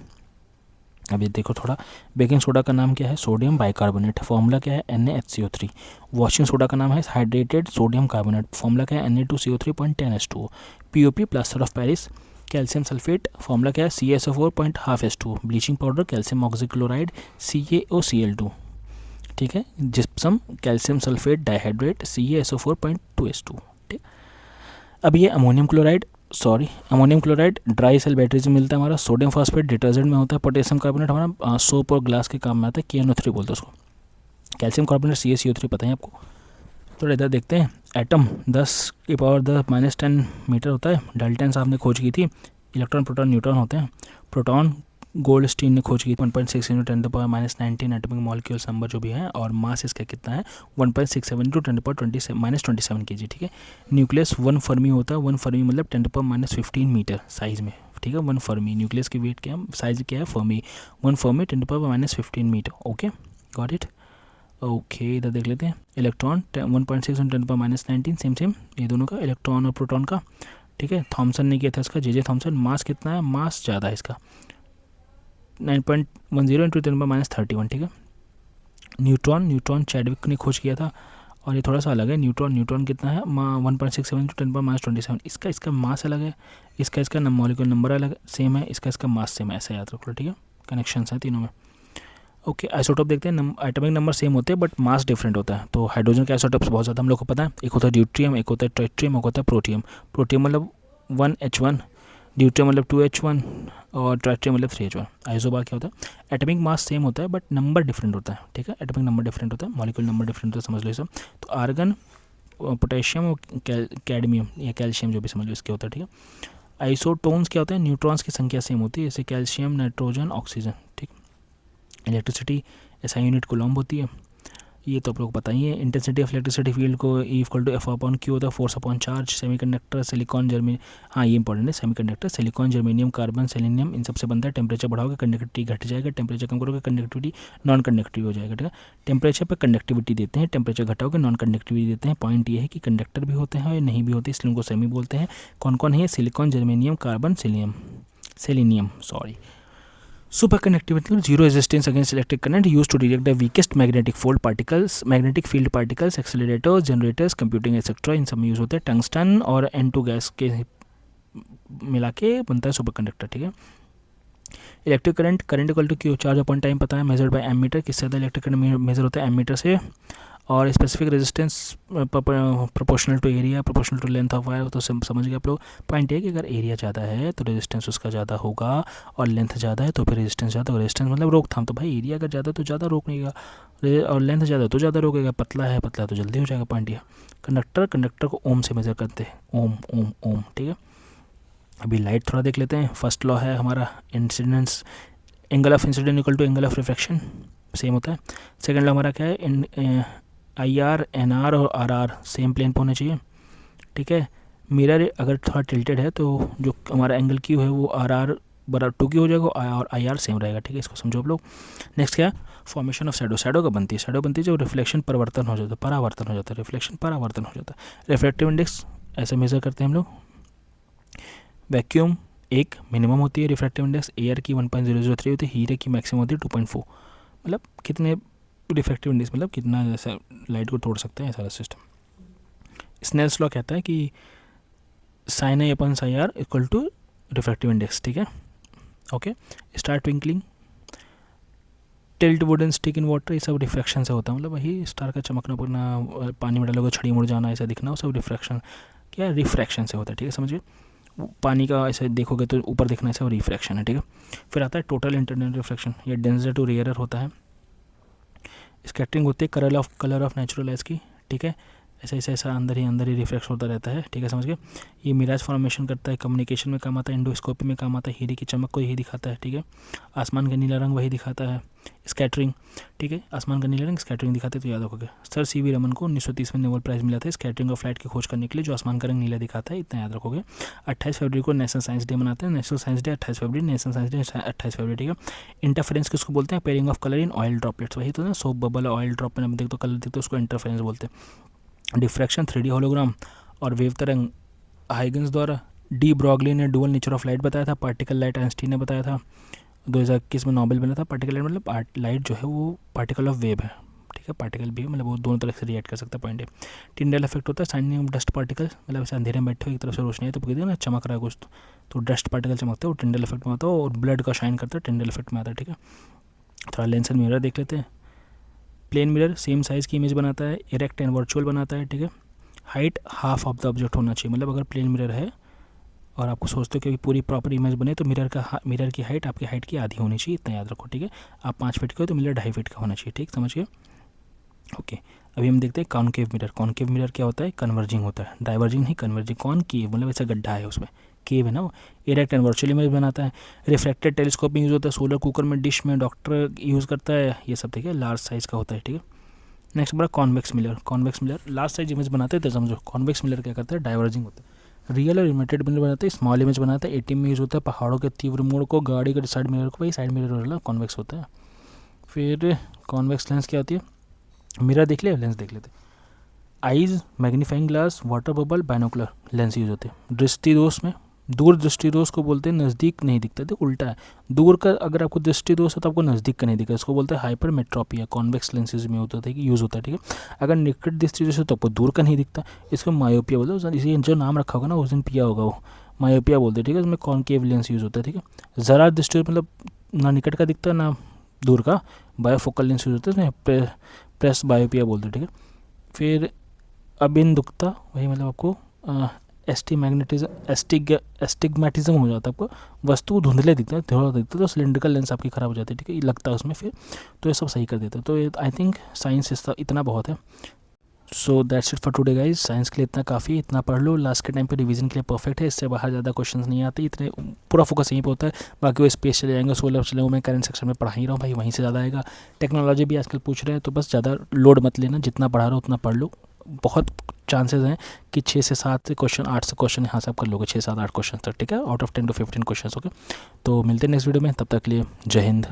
अभी देखो थोड़ा, बेकिंग सोडा का नाम क्या है, सोडियम बाइकार्बोनेट, फॉर्मूला क्या है Na2CO3। वॉशिंग सोडा का नाम है हाइड्रेटेड सोडियम कार्बोनेट, फॉर्मूला क्या है Na2CO3.10H2O। POP plaster of Paris, calcium sulphate, formula क्या है CaSO4.12H2O। Bleaching powder calcium oxychloride CaOCl2, ठीक है। Gypsum calcium sulphate dihydrate CaSO4.2H2, ठीक। अब ये ammonium chloride dry cell batteries में मिलता है हमारा। सोडियम फॉस्फेट डिटर्जेंट में होता है। पोटेशियम कार्बोनेट हमारा सोप और ग्लास के काम में आता है, KNO3 बोलते हैं उसको। कैल्शियम कार्बोनेट CaCO3 पता है आपको। तो इधर देखते हैं, एटम 10⁻10⁻10 मीटर होता है, डाल्टन साहब ने खोज की थी। इलेक्ट्रॉन, प्रोटॉन, न्यूट्रॉन होते हैं। प्रोटॉन गोल्डस्टीन ने खोज की 1.6 × 10⁻19 एटॉमिक मॉलिक्यूल्स नंबर जो भी है, और मास इसका कितना है 1.67 × 10⁻27 kg, ठीक है। न्यूक्लियस 1 फर्मी होता है, 1 फर्मी मतलब 10⁻15 मीटर साइज में, ठीक है। 1 फर्मी, न्यूक्लियस की वेट क्या है, साइज क्या है, fermi, 1 fermi 10⁻15 metre, okay, got it. Okay, इधर देख लेते हैं, इलेक्ट्रॉन 1.6 × 10⁻19, सेम ये दोनों का, इलेक्ट्रॉन और प्रोटॉन का, ठीक है। थॉमसन ने किया था इसका, जे थॉमसन। मास कितना है, मास ज़्यादा है इसका 9.10 × 10⁻31, ठीक है। न्यूट्रॉन चैडविक ने खोज किया था, और ये थोड़ा सा अलग है। न्यूट्रॉन कितना है 1.67 × 10⁻27, इसका मास अलग है, इसका मॉलिक्यूलर नंबर अलग सेम है, इसका मास सेम है, ऐसा याद रख लो, ठीक है। कनेक्शन है तीनों में, ओके। आइसोटोप देखते हैं, एटॉमिक नंबर सेम होते हैं बट मास डिफरेंट होता है। तो हाइड्रोजन के आइसोटोप्स बहुत ज़्यादा हम लोग को पता है, एक होता है ड्यूट्रियम, एक होता है ट्रिटियम, एक होता है प्रोटियम। प्रोटियम मतलब 1H1, ड्यूट्रियम मतलब 2H1, और ट्रिटियम मतलब 3H1। आइसोबार क्या होता है, एटॉमिक मास सेम होता है बट नंबर डिफरेंट होता है, ठीक है। एटॉमिक नंबर डिफरेंट होता है, मॉलिक्यूलर नंबर डिफरेंट होता है, समझ लो सब। तो आर्गन, पोटेशियम और कैडमियम या कैल्शियम जो भी समझ लो इसके होता है, ठीक है। आइसोटोन्स क्या होते हैं, न्यूट्रॉन्स की संख्या सेम होती है, जैसे कैल्शियम, नाइट्रोजन, ऑक्सीजन, ठीक। इलेक्ट्रिसिटी SI यूनिट कूलम्ब होती है, ये तो आप लोग पता ही है। इंटेंसिटी ऑफ इलेक्ट्रिसिटी फील्ड को E = F/Q होता है, force upon charge. Semiconductor, silicon, germanium, हाँ ये इंपॉर्टेंट है, semiconductor silicon, germanium, carbon, selenium, इन सबसे बनता है। टेम्परेचर बढ़ाओगे कंडक्टिविटी घट जाएगा, टेम्परेचर कम करोगे कंडक्टिविटी नॉन कंडक्टिव हो जाएगा, ठीक है। टेम्परेचर पर कंडक्टिविटी देते हैं, टेम्परेचर घटाओगे नॉन कंडक्टिविटी देते हैं। पॉइंट ये है कि कंडक्टर भी होते हैं और नहीं भी होते, इसलिए उनको सेमी बोलते हैं। कौन कौन है, silicon, germanium, carbon, selenium, sorry. Superconductivity, zero resistance against electric current, used to detect the weakest magnetic field particles, accelerators, generators, computing etc. इन सब में यूज़ होते हैं। टंगस्टन और N2 गैस के मिला के बनता है सुपर कंडक्टर, ठीक है। Electric current equal to Q, charge upon time पता है, मेजर्ड बाय एमीटर। किससे ज़्यादा इलेक्ट्रिक करंट मेजर होता है, एमीटर से। और specific resistance proportional to area, proportional to length of wire, तो समझ गए आप लोग। पॉइंट है कि अगर एरिया ज़्यादा है तो रेजिस्टेंस उसका ज़्यादा होगा, और लेंथ ज़्यादा है तो फिर रेजिस्टेंस ज़्यादा होगा। रेजिस्टेंस मतलब रोकथाम, तो भाई एरिया अगर ज़्यादा तो ज़्यादा रोकेगा, और लेंथ ज़्यादा तो ज़्यादा रोकेगा। पतला है तो जल्दी हो जाएगा। पॉइंट यह, कंडक्टर को ओम से मेजर करते हैं, ओम, ठीक है। अभी लाइट थोड़ा देख लेते हैं। फर्स्ट लॉ है हमारा incidence, angle of incident equal to angle of refraction, same होता है। सेकेंड लॉ हमारा क्या है, IR, NR और RR सेम प्लेन पर होना चाहिए, ठीक है। मिरर अगर थोड़ा टिल्टेड है तो जो हमारा एंगल Q है वो RR बराबर 2Q हो जाएगा, और IR सेम रहेगा, ठीक है। इसको समझो आप लोग। नेक्स्ट क्या है, फॉर्मेशन ऑफ शैडो का बनती है जब रिफ्लेक्शन परावर्तन हो जाता है, रिफ्लेक्शन परावर्तन हो जाता है। रिफ्रैक्टिव इंडेक्स ऐसे मेजर करते हैं हम लोग। वैक्यूम 1 मिनिमम होती है रिफ्रैक्टिव इंडेक्स, एयर की 1.003 होती है, हीरे की मैक्सिमम होती है 2.4, मतलब कितने रिफ्रैक्टिव इंडेक्स, मतलब कितना जैसा लाइट को तोड़ सकते हैं सारा सिस्टम। स्नेल्स लॉ कहता है कि sin A / psi r equal to refractive index, ठीक है, okay. Star twinkling, tilt wooden stick in water, ये सब रिफ्रैक्शन से होता है, मतलब वही स्टार का चमकना पड़ना, पानी में डालोगे छड़ी मुड़ जाना, ऐसा दिखना, वो सब रिफ्रैक्शन, क्या रिफ्रैक्शन से होता है, ठीक है, समझिए। पानी का ऐसे देखोगे तो ऊपर दिखना, ऐसा रिफ्रैक्शन है, ठीक है। फिर आता है टोटल इंटरनल रिफ्लेक्शन, ये डेंसर टू रेयरर होता है। स्कैटरिंग होती है कलर ऑफ नेचुरल लाइट्स की, ठीक है, ऐसा ऐसा ऐसा अंदर ही रिफ्लेक्ट होता रहता है, ठीक है, समझ गए। ये मिराज फॉर्मेशन करता है, कम्युनिकेशन में काम आता है, इंडोस्कोपी में काम आता है, हीरे की चमक को यही दिखाता है, ठीक है। आसमान का नीला रंग वही दिखाता है, स्कैटरिंग, ठीक है, आसमान का नीला रंग स्कैटरिंग दिखाते तो याद रखोगे। सर सी वी रमन को 1930 में नोबेल प्राइज़ मिला था स्कैटरिंग ऑफ लाइट की खोज करने के लिए, जो आसमान का रंग नीला दिखाता है, इतना याद रखोगे। 28 फरवरी को नेशनल साइंस डे मनाते हैं, नेशनल साइंस डे 28 फरवरी, नेशनल साइंस डे 28 फरवरी, ठीक है। इंटरफेरेंस किसको बोलते हैं, pairing of colour in oil droplets, वही तो ना, सोप बबल ऑयल ड्रॉप में देखते तो कलर देखते उसको इंटरफेरेंस बोलते हैं। डिफ्रैक्शन 3D होलोग्राम और वेव तरंग हाइगन्स द्वारा। डी ब्रॉगली ने डुअल नेचर ऑफ लाइट बताया था, पार्टिकल लाइट आइंस्टीन ने बताया था, 2021 में नोबेल मिला था। पार्टिकल लाइट मतलब लाइट जो है वो पार्टिकल ऑफ वेव है, ठीक है, पार्टिकल भी मतलब वो दोनों तरह से रिएक्ट कर सकता है, पॉइंट है। टिंडल इफेक्ट होता है शाइनिंग ऑफ डस्ट पार्टिकल, मतलब ऐसे अंधेरे में बैठे हो एक तरफ से रोशनी है तो कहते हैं ना चमक रहा है कुछ, तो डस्ट पार्टिकल चमकते हैं, वो टिंडल इफेक्ट में आता है, और ब्लड का शाइन करता है टिंडल इफेक्ट में आता है, ठीक है। थोड़ा लेंस एंड मिरर देख लेते हैं। प्लेन मिरर सेम साइज़ की इमेज बनाता है, इरेक्ट एंड वर्चुअल बनाता है, ठीक है। Height half of the object होना चाहिए, मतलब अगर प्लेन मिरर है और आपको सोचते हो कि पूरी प्रॉपर इमेज बने तो मिरर की हाइट आपकी हाइट की आधी होनी चाहिए, इतना याद रखो, ठीक है। आप 5 फीट के हो तो मिरर 2.5 फीट का होना चाहिए, ठीक, समझिए। ओके, अभी हम देखते हैं कॉनकेव मिरर। कॉनकेव मिरर क्या होता है, कन्वर्जिंग होता है, डाइवर्जिंग नहीं, कन्वर्जिंग। कॉनकेव मतलब ऐसा गड्ढा है उसमें, केव है ना वो। इरेक्ट एंड वर्चुअल इमेज बनाता है। रिफ्रैक्टेड टेलीस्कोप यूज़ होता है, सोलर कुकर में, डिश में डॉक्टर यूज़ करता है, ये सब ठीक है, लार्ज साइज़ का होता है, ठीक है। नेक्स्ट बड़ा convex mirror. Convex mirror large size image बनाते हैं तो समझो। कॉन्वेक्स मिरर क्या करता है, डाइवर्जिंग होता है। रियल और इमिटेड मिरर बनाते हैं, स्मॉल इमेज बनाता है, एटीएम में यूज़ होता है, पहाड़ों के तीव्र मोड़ को, गाड़ी के साइड मिरर को, भाई साइड मिरर वाला कॉन्वेक्स होता है। फिर कॉन्वेक्स लेंस क्या होती है, मिरर देख लिया, लेंस देख लेते। Eyes, magnifying glass, water bubble, binocular lens use होते हैं। दृष्टि दोष में, दूर दृष्टि दोष को बोलते हैं नज़दीक नहीं दिखता, तो उल्टा है। दूर का अगर आपको दृष्टि दोष है तो आपको नज़दीक का नहीं दिखा, इसको बोलते हैं हाइपरमेट्रोपिया। कॉन्वेक्स लेंसेज में होता है कि यूज़ होता है, ठीक है। अगर निकट दृष्टि दोष है तो आपको दूर का नहीं दिखता, इसको मायोपिया बोलते हैं। इसी जो नाम रखा होगा ना उस दिन पिया होगा, वो मायोपिया बोलते हैं, ठीक है। इसमें कॉनकेव लेंस यूज़ होता है, ठीक है। ज़रा दृष्टि मतलब ना निकट का दिखता ना दूर का, बायोफोकल लेंस यूज़ होता है, इसमें प्रेस बायोपिया बोलते हैं, ठीक है। फिर अबिंदुकता, वही मतलब आपको एस्टिग्मेटिज्म हो जाता है, आपको वस्तु धुंधले दिखता है, थोड़ा दिखता है, तो सिलेंड्रिकल लेंस आपकी ख़राब हो जाती है, ठीक है, ये लगता है उसमें, फिर तो ये सब सही कर देता है। तो आई थिंक साइंस इतना बहुत है। So that's it for today guys. Science के लिए इतना काफ़ी, इतना पढ़ लो, लास्ट के टाइम पे रिवीजन के लिए परफेक्ट है, इससे बाहर ज़्यादा क्वेश्चंस नहीं आते, इतने पूरा फोकस यहीं पे होता है। बाकी वो स्पेस चले जाएंगे, सोलर चले, मैं करंट सेक्शन में पढ़ा ही रहा हूँ भाई, वहीं से ज़्यादा आएगा। टेक्नोलॉजी भी आजकल पूछ रहे हैं, तो बस ज़्यादा लोड मत लेना, जितना पढ़ा रहा हो उतना पढ़ लो। बहुत चांसेस हैं कि 6 से 7 क्वेश्चन, 8 से क्वेश्चन यहाँ से आप कर लोगे, 6, 7, 8 क्वेश्चन तक, ठीक है, out of 10 to 15 question, okay. तो मिलते हैं नेक्स्ट वीडियो में, तब तक के लिए जय हिंद।